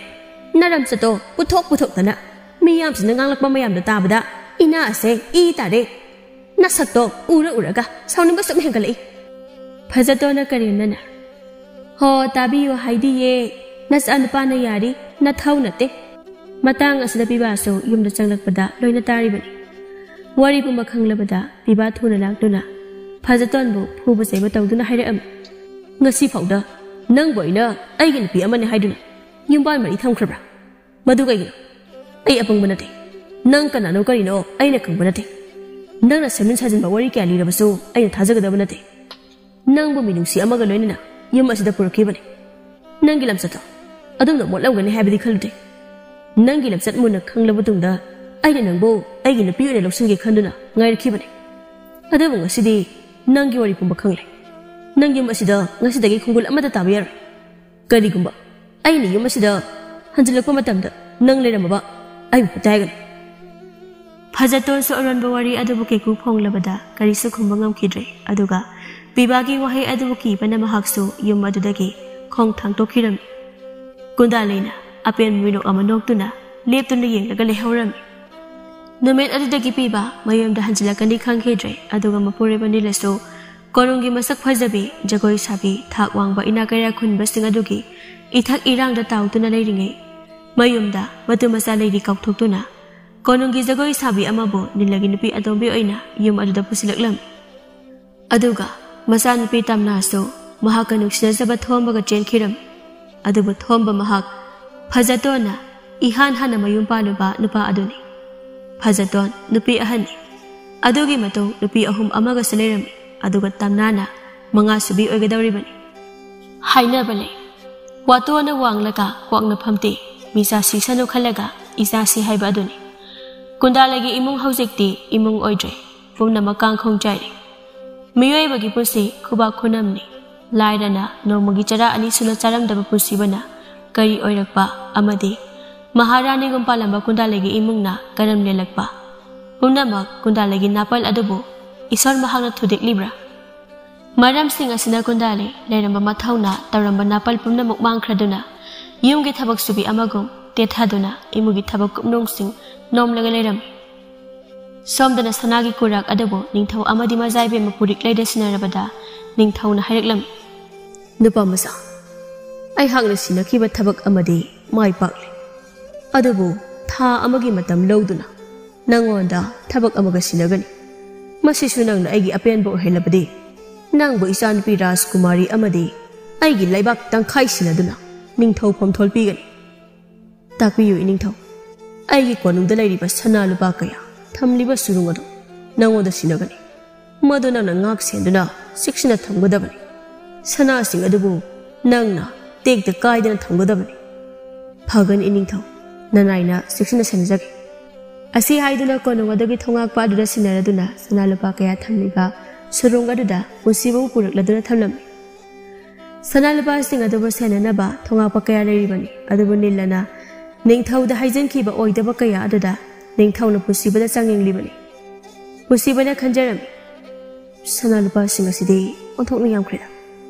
naramjato puthok tana miyam sina nganglakpa mayam da tabada ina ase I tare nasakto uraga sauni basam hengalai ꯐꯖꯇꯣꯅ ꯀꯔꯦꯝꯅꯅ ꯍꯣ ꯇꯥꯕꯤꯌꯨ ꯍꯥꯏꯗꯤꯌꯦ ꯅꯆꯥꯅꯨꯄꯥꯅ ꯌꯥꯔꯤ ꯅꯊꯧ ꯅꯠꯇꯦ ꯃꯇꯥꯡ ꯑꯁꯤꯗ ꯄꯤꯕꯥꯁꯨ ꯌꯨꯝꯗ ꯆꯪꯂꯛꯄꯗ ꯂꯣꯏꯅ ꯇꯥꯔꯤꯕꯅꯤ ꯋꯥꯔꯤ ꯄꯨꯝꯕ ꯈꯪꯂꯕꯗ ꯄꯤꯕꯥ ꯊꯨꯅ ꯂꯥꯛꯇꯨꯅ ꯐꯖꯇꯣꯟꯕꯨ ꯐꯨꯕ ꯆꯩꯕ ꯇꯧꯗꯨꯅ ꯍꯥꯏꯔꯛꯑꯝꯃꯤ ꯉꯁꯤ ꯐꯥꯎꯗ ꯅꯪꯕꯨ ꯑꯩꯅ ꯑꯩꯒꯤ ꯅꯨꯄꯤ ꯑꯃꯅꯤ ꯍꯥꯏꯗꯨꯅ ꯌꯨꯝꯕꯥꯟ ꯃꯔꯤ ꯊꯝꯈ꯭ꯔꯕ꯭ꯔꯥ ꯃꯗꯨ ꯀꯩꯒꯤꯅꯣ ꯑꯩ ꯑꯄꯪꯕ ꯅꯠꯇꯦ ꯅꯪ ꯀꯅꯥꯅꯣ ꯀꯔꯤꯅꯣ ꯑꯩꯅ ꯈꯪꯕ ꯅꯠꯇꯦ ꯅꯪꯅ ꯁꯦꯝꯖꯤꯟ ꯁꯥꯖꯤꯟꯕ ꯋꯥꯔꯤ ꯀꯌꯥ ꯂꯤꯔꯕꯁꯨ ꯑꯩꯅ ꯊꯥꯖꯒꯗꯕ ꯅꯠꯇꯦ ꯅꯪꯕꯨ ꯃꯤꯅꯨꯡꯁꯤ ꯑꯃꯒ ꯂꯣꯏꯅꯅ ꯌꯨꯝ ꯑꯁꯤꯗ ꯄꯨꯔꯛꯈꯤꯕꯅꯤ ꯅꯪꯒꯤ ꯂꯝꯆꯠꯇꯣ ꯑꯗꯨꯝꯅ ꯃꯣꯠꯂꯝꯒꯅꯤ ꯍꯥꯏꯕꯗꯤ ꯈꯜꯂꯨꯗꯦ ꯅꯪꯒꯤ ꯂꯝꯆꯠ ꯃꯨꯟꯅ ꯈꯪꯂꯕ ꯃꯇꯨꯡꯗ ꯑꯩꯅ ꯅꯪꯕꯨ ꯑꯩꯒꯤ ꯅꯨꯄꯤ ꯑꯣꯏꯅ ꯂꯧꯁꯤꯟꯒꯦ ꯈꯟꯗꯨꯅ ꯉꯥꯏꯔꯛꯈꯤꯕꯅꯤ ꯑꯗꯨꯕꯨ ꯉꯁꯤꯗꯤ ꯅꯪꯒꯤ ꯋꯥꯔꯤ ꯄꯨꯝꯕ ꯈꯪꯂꯦ ꯅꯪ ꯌꯨꯝ ꯑꯁꯤꯗ ꯉꯁꯤꯗꯒꯤ ꯈꯣꯡꯒꯨꯜ ꯑꯃꯠꯇ ꯇꯥꯕ ꯌꯥꯔꯣꯏ ꯀꯔꯤꯒꯨꯝꯕ ꯑꯩꯅ ꯌꯨꯝ ꯑꯁꯤꯗ ꯍꯟꯖꯤꯜꯂꯛꯄ ꯃꯇꯝꯗ ꯅꯪ ꯂꯩꯔꯝꯃꯕ ꯑꯩꯕꯨ ꯐꯠꯇꯦ ꯍꯥꯏꯒꯅꯤ ꯐꯖꯇꯣꯟꯁꯨ ꯑꯔꯣꯟꯕ ꯋꯥꯔꯤ ꯑꯗꯨꯕꯨ ꯀꯩꯀꯨ ꯐꯣꯡꯂꯕꯗ ꯀꯔꯤꯁꯨ ꯈꯨꯝꯕ ꯉꯝꯈꯤꯗ꯭ꯔꯦ ꯑꯗꯨꯒ ꯄꯤꯕꯥꯒꯤ ꯋꯥꯍꯩ ꯑꯗꯨꯕꯨ ꯀꯤꯕꯅ ꯃꯍꯥꯛꯁꯨ ꯌꯨꯝ ꯑꯗꯨꯗꯒꯤ ꯈꯣꯡ ꯊꯥꯡꯇꯣꯛꯈꯤꯔꯝꯃꯤ ꯀꯨꯟꯗꯥꯂꯩꯅ ꯑꯄꯦꯟꯕ ꯃꯤꯅꯣꯛ ꯑꯃ ꯅꯣꯛꯇꯨꯅ ꯂꯦꯞꯇꯨꯅ ꯌꯦꯡꯂꯒ ꯂꯩꯍꯧꯔꯝꯃꯤ ꯅꯨꯃꯤꯠ ꯑꯗꯨꯗꯒꯤ ꯄꯤꯕꯥ ꯃꯌꯨꯝꯗ ꯍꯟꯖꯤꯜꯂꯛꯀꯅꯤ ꯈꯪꯈꯤꯗ꯭ꯔꯦ ꯑꯗꯨꯒ ꯃꯄꯨꯔꯣꯏꯕ ꯅꯤꯂꯁꯨ ꯀꯣꯅꯨꯡꯒꯤ ꯃꯁꯛ ꯐꯖꯕꯤ ꯖꯒꯣꯏ ꯁꯥꯕꯤ ꯊꯥꯛ ꯋꯥꯡꯕ ꯏꯅꯥꯛ ꯀꯩꯔꯥꯛ ꯈꯨꯟꯕꯁꯤꯡ ꯑꯗꯨꯒꯤ ꯏꯊꯛ ꯏꯔꯥꯡꯗ ꯇꯥꯎꯗꯨꯅ ꯂꯩꯔꯤꯉꯩ ꯃꯌꯨꯝꯗ ꯃꯇꯨ ꯃꯆꯥ ꯂꯩꯔꯤ ꯀꯥꯎꯊꯣꯛꯇꯨꯅ ꯀꯣꯅꯨꯡꯒꯤ ꯖꯒꯣꯏ ꯁꯥꯕꯤ ꯑꯃꯕꯨ ꯅꯤꯂꯒꯤ ꯅꯨꯄꯤ ꯑꯇꯣꯝꯕꯤ ꯑꯣꯏꯅ ꯌꯨꯝ ꯑꯗꯨꯗ ꯄꯨꯁꯤꯜꯂꯛꯂꯝꯃꯤ ꯑꯗꯨꯒ ꯃꯆꯥꯅꯨꯄꯤ ꯇꯝꯅꯥꯁꯨ ꯃꯍꯥꯛꯀ ꯅꯨꯡꯁꯤꯅꯖꯕ ꯊꯣꯝꯕꯒ ꯆꯦꯟꯈꯤꯔꯝꯃꯤ ꯑꯗꯨꯕꯨ ꯊꯣꯝꯕ ꯃꯍꯥꯛ ꯐꯖꯇꯣꯟꯅ ꯏꯍꯥꯟ ꯍꯥꯟꯅ ꯃꯌꯨꯝ ꯄꯥꯜꯂꯨꯕ ꯅꯨꯄꯥ ꯑꯗꯨꯅꯤ ꯐꯖꯇꯣꯟ ꯅꯨꯄꯤ ꯑꯍꯟꯅꯤ ꯑꯗꯨꯒꯤ ꯃꯇꯨꯡ ꯅꯨꯄꯤ ꯑꯍꯨꯝ ꯑꯃꯒꯁꯨ ꯂꯩꯔꯝꯃꯤ ꯑꯗꯨꯒ ꯇꯝꯅꯥꯅ ꯃꯉꯥꯁꯨꯕꯤ ꯑꯣꯏꯒꯗꯧꯔꯤꯕꯅꯤ ꯍꯥꯏꯅꯕ ꯂꯩ ꯋꯥꯇꯣꯟꯅ ꯋꯥꯡꯂꯒ ꯀ꯭ꯋꯥꯛꯅ ꯐꯝꯇꯦ ꯃꯤꯆꯥꯁꯤ ꯁꯅꯨ ꯈꯜꯂꯒ ꯏꯆꯥꯁꯤ ꯍꯥꯏꯕ ꯑꯗꯨꯅꯤ ꯀꯨꯟꯗꯥꯂꯩꯒꯤ ꯏꯃꯨꯡ ꯍꯧꯖꯤꯛꯇꯤ ꯏꯃꯨꯡ ꯑꯣꯏꯗ꯭ꯔꯦ ꯄꯨꯝꯅꯃꯛ ꯀꯥꯡꯈꯣꯡ ꯆꯥꯏꯔꯦ ꯃꯤꯑꯣꯏꯕꯒꯤ ꯄꯨꯟꯁꯤ ꯈꯨꯕꯥꯛ ꯈꯨꯅꯝꯅꯤ ꯂꯥꯏꯔꯅ ꯅꯣꯡꯃꯒꯤ ꯆꯔꯥ ꯑꯅꯤ ꯁꯨꯅ ꯆꯥꯔꯝꯗꯕ ꯄꯨꯟꯁꯤꯕꯅ ꯀꯔꯤ ꯑꯣꯏꯔꯛꯄ ꯑꯃꯗꯤ ꯃꯍꯥꯔꯥꯅꯤꯒꯨꯝ ꯄꯥꯜꯂꯝꯕ ꯀꯨꯟꯗꯥꯂꯩꯒꯤ ꯏꯃꯨꯡꯅ ꯀꯔꯝ ꯂꯦꯜꯂꯛꯄ ꯄꯨꯝꯅꯃꯛ ꯀꯨꯟꯗꯥꯂꯩꯒꯤ ꯅꯥꯄꯜ ꯑꯗꯨꯕꯨ ꯏꯁꯣꯔ ꯃꯍꯥꯛꯅ ꯊꯨꯗꯦꯛꯂꯤꯕ꯭ꯔꯥ ꯃꯔꯝꯁꯤꯡ ꯑꯁꯤꯅ ꯀꯨꯟꯗꯥꯂꯩ ꯂꯩꯔꯝꯕ ꯃꯊꯧꯅ ꯇꯧꯔꯝꯕ ꯅꯥꯄꯜ ꯄꯨꯝꯅꯃꯛ ꯃꯥꯡꯈ꯭ꯔꯗꯨꯅ ꯌꯨꯝꯒꯤ ꯊꯕꯛ ꯁꯨꯕꯤ ꯑꯃꯒꯨꯝ ꯇꯦꯊꯗꯨꯅ ꯏꯃꯨꯡꯒꯤ ꯊꯕꯛ ꯀꯨꯞꯅꯨꯡꯁꯤꯡ ꯅꯣꯝꯂꯒ ꯂꯩꯔꯝꯃꯤ ꯁꯣꯝꯗꯅ ꯁꯅꯥꯒꯤ ꯀꯨꯔꯥꯛ ꯑꯗꯨꯕꯨ ꯅꯤꯡꯊꯧ ꯑꯃꯗꯤ ꯃꯖꯥꯏꯕꯦꯝꯃ ꯄꯨꯔꯤꯛ ꯂꯩꯗ ꯁꯤꯟꯅꯔꯕꯗ ꯅꯤꯡꯊꯧꯅ ꯍꯥꯏꯔꯛꯂꯝꯃꯤ ꯅꯨꯄꯥ ꯃꯆꯥ ꯑꯩꯍꯥꯛꯅ ꯁꯤꯟꯅꯈꯤꯕ ꯊꯕꯛ ꯑꯃꯗꯤ ꯃꯥꯏ ꯄꯥꯛꯂꯤ ꯑꯗꯨꯕꯨ ꯊꯥ ꯑꯃꯒꯤ ꯃꯇꯝ ꯂꯧꯗꯨꯅ ꯅꯪꯉꯣꯟꯗ ꯊꯕꯛ ꯑꯃꯒ ꯁꯤꯟꯅꯒꯅꯤ ꯃꯁꯤꯁꯨ ꯅꯪꯅ ꯑꯩꯒꯤ ꯑꯄꯦꯟꯕ ꯑꯣꯏꯍꯜꯂꯕꯗꯤ ꯅꯪꯕꯨ ꯏꯆꯥꯅꯨꯄꯤ ꯔꯥꯖꯀꯨꯃꯥꯔꯤ ꯑꯃꯗꯤ ꯑꯩꯒꯤ ꯂꯩꯕꯥꯛ ꯇꯪꯈꯥꯏ ꯁꯤꯟꯅꯗꯨꯅ ꯅꯤꯡꯊꯧ ꯐꯝꯊꯣꯜ ꯄꯤꯒꯅꯤ ꯇꯥꯛꯄꯤꯌꯨ ꯏꯅꯤꯡꯊꯧ ꯑꯩꯒꯤ ꯀꯣꯅꯨꯡꯗ ꯂꯩꯔꯤꯕ ꯁꯅꯥ ꯂꯨꯄꯥ ꯀꯌꯥ ꯊꯝꯂꯤꯕ ꯁꯨꯔꯨꯡ ꯑꯗꯨ ꯅꯪꯉꯣꯟꯗ ꯁꯤꯟꯅꯒꯅꯤ ꯃꯗꯨ ꯅꯪꯅ ꯉꯥꯛ ꯁꯦꯟꯗꯨꯅ ꯆꯦꯛꯁꯤꯟꯅ ꯊꯝꯒꯗꯕꯅꯤ ꯁꯅꯥꯁꯤꯡ ꯑꯗꯨꯕꯨ ꯅꯪꯅ ꯇꯦꯛꯇ ꯀꯥꯏꯗꯅ ꯊꯝꯒꯗꯕꯅꯤ ꯐꯒꯅꯤ ꯏꯅꯤꯡꯊꯧ ꯅꯅꯥꯏꯅ ꯆꯦꯛꯁꯤꯟꯅ ꯁꯦꯟꯅꯖꯒꯦ ꯑꯁꯤ ꯍꯥꯏꯗꯨꯅ ꯀꯣꯅꯨꯡ ꯑꯗꯨꯒꯤ ꯊꯣꯡꯉꯥꯛꯄ ꯑꯗꯨꯗ ꯁꯤꯟꯅꯔꯗꯨꯅ ꯁꯅꯥ ꯂꯨꯄꯥ ꯀꯌꯥ ꯊꯝꯂꯤꯕ ꯁꯨꯔꯨꯡ ꯑꯗꯨꯗ ꯄꯨꯟꯁꯤꯕꯨ ꯄꯨꯔꯛꯂꯗꯨꯅ ꯊꯝꯂꯝꯃꯤ ꯁꯅꯥ ꯂꯨꯄꯥꯁꯤꯡ ꯑꯗꯨꯕꯨ ꯁꯦꯟꯅꯅꯕ ꯊꯣꯡꯉꯥꯛꯄ ꯀꯌꯥ ꯂꯩꯔꯤꯕꯅꯤ ꯑꯗꯨꯕꯨ ꯅꯤꯜꯂꯅ ꯅꯤꯡꯊꯧꯗ ꯍꯥꯏꯖꯤꯟꯈꯤꯕ ꯑꯣꯏꯗꯕ ꯀꯌꯥ ꯑꯗꯨꯗ ꯅꯤꯡꯊꯧꯅ ꯄꯨꯟꯁꯤꯕꯗ ꯆꯪꯌꯦꯡꯂꯤꯕꯅꯤ ꯄꯨꯟꯁꯤꯕꯅ ꯈꯟꯖꯔꯝꯃꯤ ꯁꯅꯥ ꯂꯨꯄꯥꯁꯤꯡ ꯑꯁꯤꯗꯤ ꯑꯣꯟꯊꯣꯛꯅ ꯌꯥꯝꯈ꯭ꯔꯦꯗ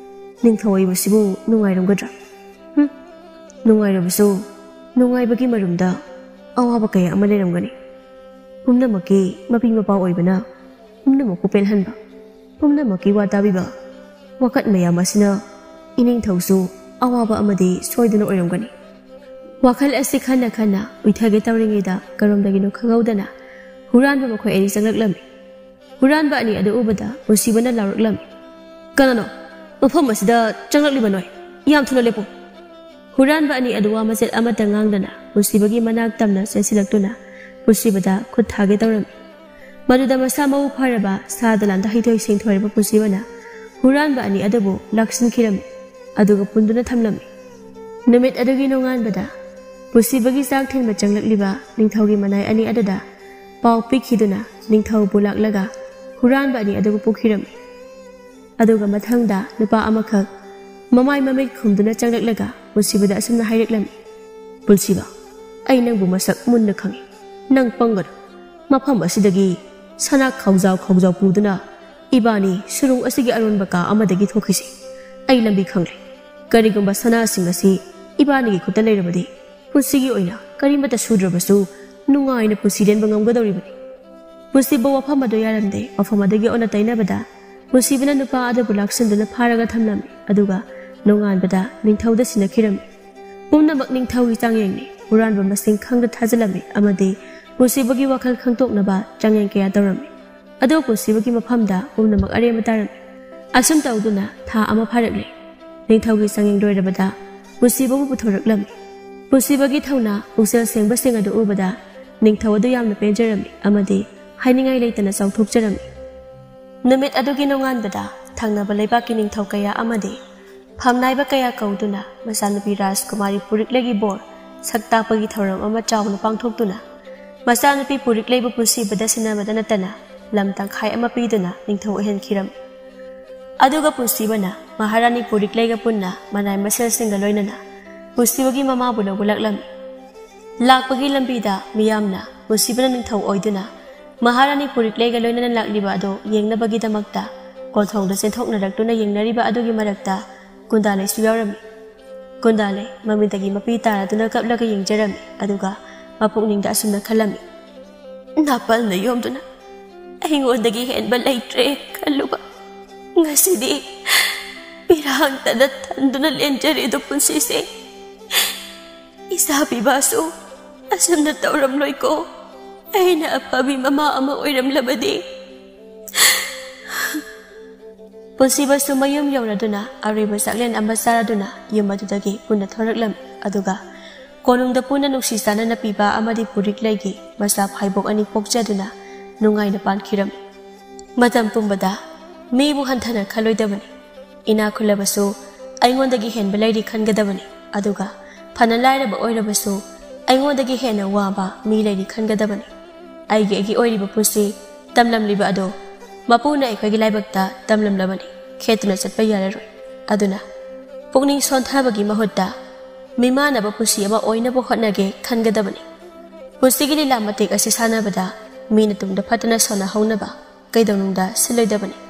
ꯅꯤꯡꯊꯧ ꯑꯣꯏꯕꯁꯤꯕꯨ ꯅꯨꯡꯉꯥꯏꯔꯝꯒꯗ꯭ꯔꯥ ꯅꯨꯡꯉꯥꯏꯔꯕꯁꯨ ꯅꯨꯡꯉꯥꯏꯕꯒꯤ ꯃꯔꯨꯝꯗ ꯑꯋꯥꯕ ꯀꯌꯥ ꯑꯃ ꯂꯩꯔꯝꯒꯅꯤ ꯄꯨꯝꯅꯃꯛꯀꯤ ꯃꯄꯤ ꯃꯄꯥ ꯑꯣꯏꯕꯅ ꯄꯨꯝꯅꯃꯛꯄꯨ ꯄꯦꯜꯍꯟꯕ ꯄꯨꯝꯅꯃꯛꯀꯤ ꯋꯥ ꯇꯥꯕꯤꯕ ꯋꯥꯀꯠ ꯃꯌꯥꯝ ꯑꯁꯤꯅ ꯏꯅꯤꯡꯊꯧꯁꯨ ꯑꯋꯥꯕ ꯑꯃꯗꯤ ꯁꯣꯏꯗꯅ ꯑꯣꯏꯔꯝꯒꯅꯤ ꯋꯥꯈꯜ ꯑꯁꯤ ꯈꯟꯅ ꯈꯟꯅ ꯎꯏꯊꯒꯦ ꯇꯧꯔꯤꯉꯩꯗ ꯀꯔꯣꯝꯗꯒꯤꯅꯣ ꯈꯪꯍꯧꯗꯅ ꯍꯨꯔꯥꯟꯕ ꯃꯈꯣꯏ ꯑꯅꯤ ꯆꯪꯂꯛꯂꯝꯃꯤ ꯍꯨꯔꯥꯟꯕ ꯑꯅꯤ ꯑꯗꯨ ꯎꯕꯗ ꯄꯨꯟꯁꯤꯕꯅ ꯂꯥꯎꯔꯛꯂꯝꯃꯤ ꯀꯅꯥꯅꯣ ꯃꯐꯝ ꯑꯁꯤꯗ ꯆꯪꯂꯛꯂꯤꯕ ꯅꯣꯏ ꯌꯥꯝ ꯊꯨꯅ ꯂꯦꯞꯄꯨ ꯍꯨꯔꯥꯟꯕ ꯑꯅꯤ ꯑꯗꯨ ꯋꯥ ꯃꯆꯦꯠ ꯑꯃꯠꯇ ꯉꯥꯡꯗꯅ ꯄꯨꯟꯁꯤꯕꯒꯤ ꯃꯅꯥꯛ ꯇꯝꯅ ꯆꯦꯟꯁꯤꯜꯂꯛꯇꯨꯅ ꯄꯨꯟꯁꯤꯕꯗ ꯈꯨꯠ ꯊꯥꯒꯦ ꯇꯧꯔꯝꯃꯤ ꯃꯗꯨꯗ ꯃꯁꯥ ꯃꯎ ꯐꯔꯕ ꯁꯥꯗ ꯂꯥꯟꯗ ꯍꯩꯊꯣꯏ ꯁꯤꯡꯊꯣꯏꯔꯕ ꯄꯨꯟꯁꯤꯕꯅ ꯍꯨꯔꯥꯟꯕ ꯑꯅꯤ ꯑꯗꯨꯕు ꯂꯥꯛꯁꯤꯟꯈꯤꯔꯝꯃꯤ ꯑꯗꯨꯒ ꯄꯨꯟꯗꯨꯅ ꯊꯝꯂꯝꯃꯤ ꯅꯨꯃꯤꯠ ꯑꯗꯨꯒꯤ ꯅꯣꯡꯉꯥꯟꯕꯗ ꯄꯨꯟꯁꯤꯕꯒꯤ ꯆꯥꯛ ꯊꯤꯟꯕ ꯆꯪꯂꯛꯂꯤꯕ ꯅꯤꯡꯊꯧꯒꯤ ꯃꯅꯥꯏ ꯑꯅꯤ ꯑꯗꯨꯗ ꯄꯥꯎ ꯄꯤꯈꯤꯗꯨꯅ ꯅꯤꯡꯊꯧꯕꯨ ꯂꯥꯛꯂꯒ ꯍꯨꯔꯥꯟꯕ ꯑꯅꯤ ꯑꯗꯨꯕꯨ ꯄꯨꯈꯤꯔꯝꯃꯤ ꯑꯗꯨꯒ ꯃꯊꯪꯗ ꯅꯨꯄꯥ ꯑꯃꯈꯛ ꯃꯃꯥꯏ ꯃꯃꯤꯠ ꯈꯨꯝꯗꯨꯅ ꯆꯪꯂꯛꯂꯒ ꯄꯨꯟꯁꯤꯕꯗ ꯑꯁꯨꯝꯅ ꯍꯥꯏꯔꯛꯂꯝꯃꯤ ꯄꯨꯟꯁꯤꯕ ꯑꯩ ꯅꯪꯕꯨ ꯃꯁꯛ ꯃꯨꯟꯅ ꯈꯪꯏ ꯅꯪ ꯄꯪꯒꯅꯨ ꯃꯐꯝ ꯑꯁꯤꯗꯒꯤ ꯁꯅꯥ ꯈꯧꯖꯥꯎ ꯄꯨꯗꯨꯅ ꯏꯕꯥꯅꯤ ꯁꯨꯔꯨꯡ ꯑꯁꯤꯒꯤ ꯑꯔꯣꯟꯕ ꯀꯥ ꯑꯃꯗꯒꯤ ꯊꯣꯛꯈꯤꯁꯤ ꯑꯩ ꯂꯝꯕꯤ ꯈꯪꯂꯦ ꯀꯔꯤꯒꯨꯝꯕ ꯁꯅꯥꯁꯤꯡ ꯑꯁꯤ ꯏꯕꯥꯅꯤꯒꯤ ꯈꯨꯠꯇ ꯂꯩꯔꯕꯗꯤ ꯄꯨꯟꯁꯤꯒꯤ ꯑꯣꯏꯅ ꯀꯔꯤꯃꯠꯇ ꯁꯨꯗ꯭ꯔꯕꯁꯨ ꯅꯨꯡꯉꯥꯏꯅ ꯄꯨꯟꯁꯤ ꯂꯦꯟꯕ ꯉꯝꯒꯗꯧꯔꯤꯕꯅꯤ ꯄꯨꯟꯁꯤꯕꯨ ꯋꯥꯐꯝ ꯑꯗꯨ ꯌꯥꯔꯝꯗꯦ ꯃꯐꯝ ꯑꯗꯨꯒꯤ ꯑꯣꯟꯅ ꯇꯩꯅꯕꯗ ꯄꯨꯟꯁꯤꯕꯅ ꯅꯨꯄꯥ ꯑꯗꯨꯕꯨ ꯂꯥꯛꯁꯤꯟꯗꯨꯅ ꯐꯥꯔꯒ ꯊꯝꯂꯝꯃꯤ ꯑꯗꯨꯒ ꯅꯣꯡꯉꯥꯟꯕꯗ ꯅꯤꯡꯊꯧꯗ ꯁꯤꯟꯅꯈꯤꯔꯝꯃꯤ ꯄꯨꯝꯅꯃꯛ ꯅꯤꯡꯊꯧꯒꯤ ꯆꯥꯡꯌꯦꯡꯅꯤ ꯍꯨꯔꯥꯟꯕ ꯃꯁꯤꯡ ꯈꯪꯗ ꯊꯥꯖꯤꯜꯂꯝꯃꯤ ꯑꯃꯗꯤ ꯄꯨꯟꯁꯤꯕꯒꯤ ꯋꯥꯈꯜ ꯈꯪꯗꯣꯛꯅꯕ ꯆꯥꯡꯌꯦꯡ ꯀꯌꯥ ꯇꯧꯔꯝꯃꯤ ꯑꯗꯨ ꯄꯨꯟꯁꯤꯕꯒꯤ ꯃꯐꯝꯗ ꯄꯨꯝꯅꯃꯛ ꯑꯔꯦꯝꯕ ꯇꯥꯔꯝꯃꯤ ꯑꯁꯨꯝ ꯇꯧꯗꯨꯅ ꯊꯥ ꯑꯃ ꯐꯥꯔꯛꯂꯦ ꯅꯤꯡꯊꯧꯒꯤ ꯆꯥꯡꯌꯦꯡ ꯂꯣꯏꯔꯕꯗ ꯄꯨꯟꯁꯤꯕꯕꯨ ꯄꯨꯊꯣꯔꯛꯂꯝꯃꯤ ꯄꯨꯟꯁꯤꯕꯒꯤ ꯊꯧꯅ ꯄꯨꯛꯆꯦꯜ ꯁꯦꯡꯕꯁꯤꯡ ꯑꯗꯨ ꯎꯕꯗ ꯅꯤꯡꯊꯧ ꯑꯗꯨ ꯌꯥꯝꯅ ꯄꯦꯟꯖꯔꯝꯃꯤ ꯑꯃꯗꯤ ꯍꯥꯏꯅꯤꯡꯉꯥꯏ ꯂꯩꯇꯅ ꯆꯥꯎꯊꯣꯛꯆꯔꯝꯃꯤ ꯅꯨꯃꯤꯠ ꯑꯗꯨꯒꯤ ꯅꯣꯡꯉꯥꯟꯕꯗ ꯊꯪꯅꯕ ꯂꯩꯕꯥꯛꯀꯤ ꯅꯤꯡꯊꯧ ꯀꯌꯥ ꯑꯃꯗꯤ ꯐꯝꯅꯥꯏꯕ ꯀꯌా ꯀꯧꯗꯨꯅ ꯃꯆꯥꯅꯨꯄꯤ ꯔꯥꯖꯀꯨꯃꯥꯔꯤ ꯄꯨꯔꯤꯛꯂꯩꯒꯤ ꯕꯣꯔ ꯁꯛꯇꯥꯛꯄꯒꯤ ꯊꯧꯔꯝ ꯑꯃ ꯆꯥꯎꯅ ꯄꯥꯡꯊꯣꯛꯇꯨꯅ ꯃꯆꯥꯅꯨꯄꯤ ꯄꯨꯔꯤꯛꯂꯩꯕꯨ ꯄꯨꯟꯁꯤꯕꯗ ꯁꯤꯟꯅꯕꯗ ꯅꯠꯇꯅ ꯂꯝ ꯇꯪꯈꯥꯏ ꯑꯃ ꯄꯤꯗꯨꯅ ꯅꯤꯡꯊꯧ ꯑꯣꯏꯍꯟꯈꯤꯔꯝꯃꯤ ꯑꯗꯨꯒ ꯄꯨꯟꯁꯤꯕꯅ ꯃꯍꯥꯔꯥꯅꯤ ꯄꯨꯔꯤꯛꯂꯩꯒ ꯄꯨꯟꯅ ꯃꯅꯥꯏ ꯃꯁꯦꯜꯁꯤꯡꯒ ꯂꯣꯏꯅꯅ ꯄꯨꯟꯁꯤꯕꯒꯤ ꯃꯃꯥꯕꯨ ꯂꯧꯕ ꯂꯥꯛꯂꯝꯃꯤ ꯂꯥꯛꯄꯒꯤ ꯂꯝꯕꯤꯗ ꯃꯤꯌꯥꯝꯅ ꯄꯨꯟꯁꯤꯕꯅ ꯅꯤꯡꯊꯧ ꯑꯣꯏꯗꯨꯅ ꯃꯍꯥꯔꯥꯅꯤ ꯄꯨꯔꯤꯛꯂꯩꯒ ꯂꯣꯏꯅꯅ ꯂꯥꯛꯂꯤꯕ ꯑꯗꯨ ꯌꯦꯡꯅꯕꯒꯤꯗꯃꯛꯇ ꯀꯣꯟꯊꯣꯡꯗ ꯆꯦꯟꯊꯣꯛꯅꯔꯛꯇꯨꯅ ꯌꯦꯡꯅꯔꯤꯕ ꯑꯗꯨꯒꯤ ꯃꯔꯛꯇ ꯀꯨꯟꯗꯥꯂꯩꯁꯨ ꯌꯥꯎꯔꯝꯃꯤ ꯀꯨꯟꯗꯥꯂꯩ ꯃꯃꯤꯠꯇꯒꯤ ꯃꯄꯤ ꯇꯥꯔꯗꯨꯅ ꯀꯞꯂꯒ ꯌꯦꯡꯖꯔꯝꯃꯤ ꯑꯗꯨꯒ ꯃꯄꯨꯛꯅꯤꯡꯗ ꯑꯁꯨꯝꯅ ꯈꯜꯂꯝꯃꯤ ꯅꯥꯄꯜꯅ ꯌꯣꯝꯗꯨꯅ ꯑꯩꯉꯣꯟꯗꯒꯤ ꯍꯦꯟꯕ ꯂꯩꯇ꯭ꯔꯦ ꯈꯜꯂꯨꯕ ngasi pirang tada tanduna lenjarido punsisi isabi basu asam na tauram loy ko ay na apabi mama ama oiram labadi punsi basu mayum yauraduna ariba saklen ambasaraduna yumadudagi punna thoraklam aduga konungda punna nuksi sana na piba amadi puriklegi masa phaibok ani pokjaduna nungai na pankhiram matam pumbada ꯃꯤꯕꯨ ꯍꯟꯊꯅ ꯈꯜꯂꯣꯏꯗꯕꯅꯤ ꯏꯅꯥ ꯈꯨꯜꯂꯕꯁꯨ ꯑꯩꯉꯣꯟꯗꯒꯤ ꯍꯦꯟꯕ ꯂꯩꯔꯤ ꯈꯟꯒꯗꯕꯅꯤ ꯑꯗꯨꯒ ꯐꯅ ꯂꯥꯏꯔꯕ ꯑꯣꯏꯔꯕꯁꯨ ꯑꯩꯉꯣꯟꯗꯒꯤ ꯍꯦꯟꯅ ꯋꯥꯕ ꯃꯤ ꯂꯩꯔꯤ ꯈꯟꯒꯗꯕꯅꯤ ꯑꯩꯒꯤ ꯑꯣꯏꯔꯤꯕ ꯄꯨꯟꯁꯤ ꯇꯝꯂꯝꯂꯤꯕ ꯑꯗꯣ ꯃꯄꯨꯅ ꯑꯩꯈꯣꯏꯒꯤ ꯂꯥꯏꯕꯛꯇ ꯇꯝꯂꯝꯂꯕꯅꯤ ꯈꯦꯠꯇꯨꯅ ꯆꯠꯄ ꯌꯥꯔꯔꯣꯏ ꯑꯗꯨꯅ ꯄꯨꯛꯅꯤꯡ ꯁꯣꯟꯊꯕꯒꯤ ꯃꯍꯨꯠꯇ ꯃꯤꯃꯥꯟꯅꯕ ꯄꯨꯟꯁꯤ ꯑꯃ ꯑꯣꯏꯅꯕ ꯍꯣꯠꯅꯒꯦ ꯈꯟꯒꯗꯕꯅꯤ ꯄꯨꯟꯁꯤꯒꯤ ꯂꯤꯂꯥ ꯃꯇꯦꯛ ꯑꯁꯤ ꯁꯥꯟꯅꯕꯗ ꯃꯤꯅ ꯇꯨꯡꯗ ꯐꯠꯇꯅ ꯁꯣꯟꯅꯍꯧꯅꯕ ꯀꯩꯗꯧꯅꯨꯡꯗ ꯁꯤꯜꯂꯣꯏꯗꯕꯅꯤ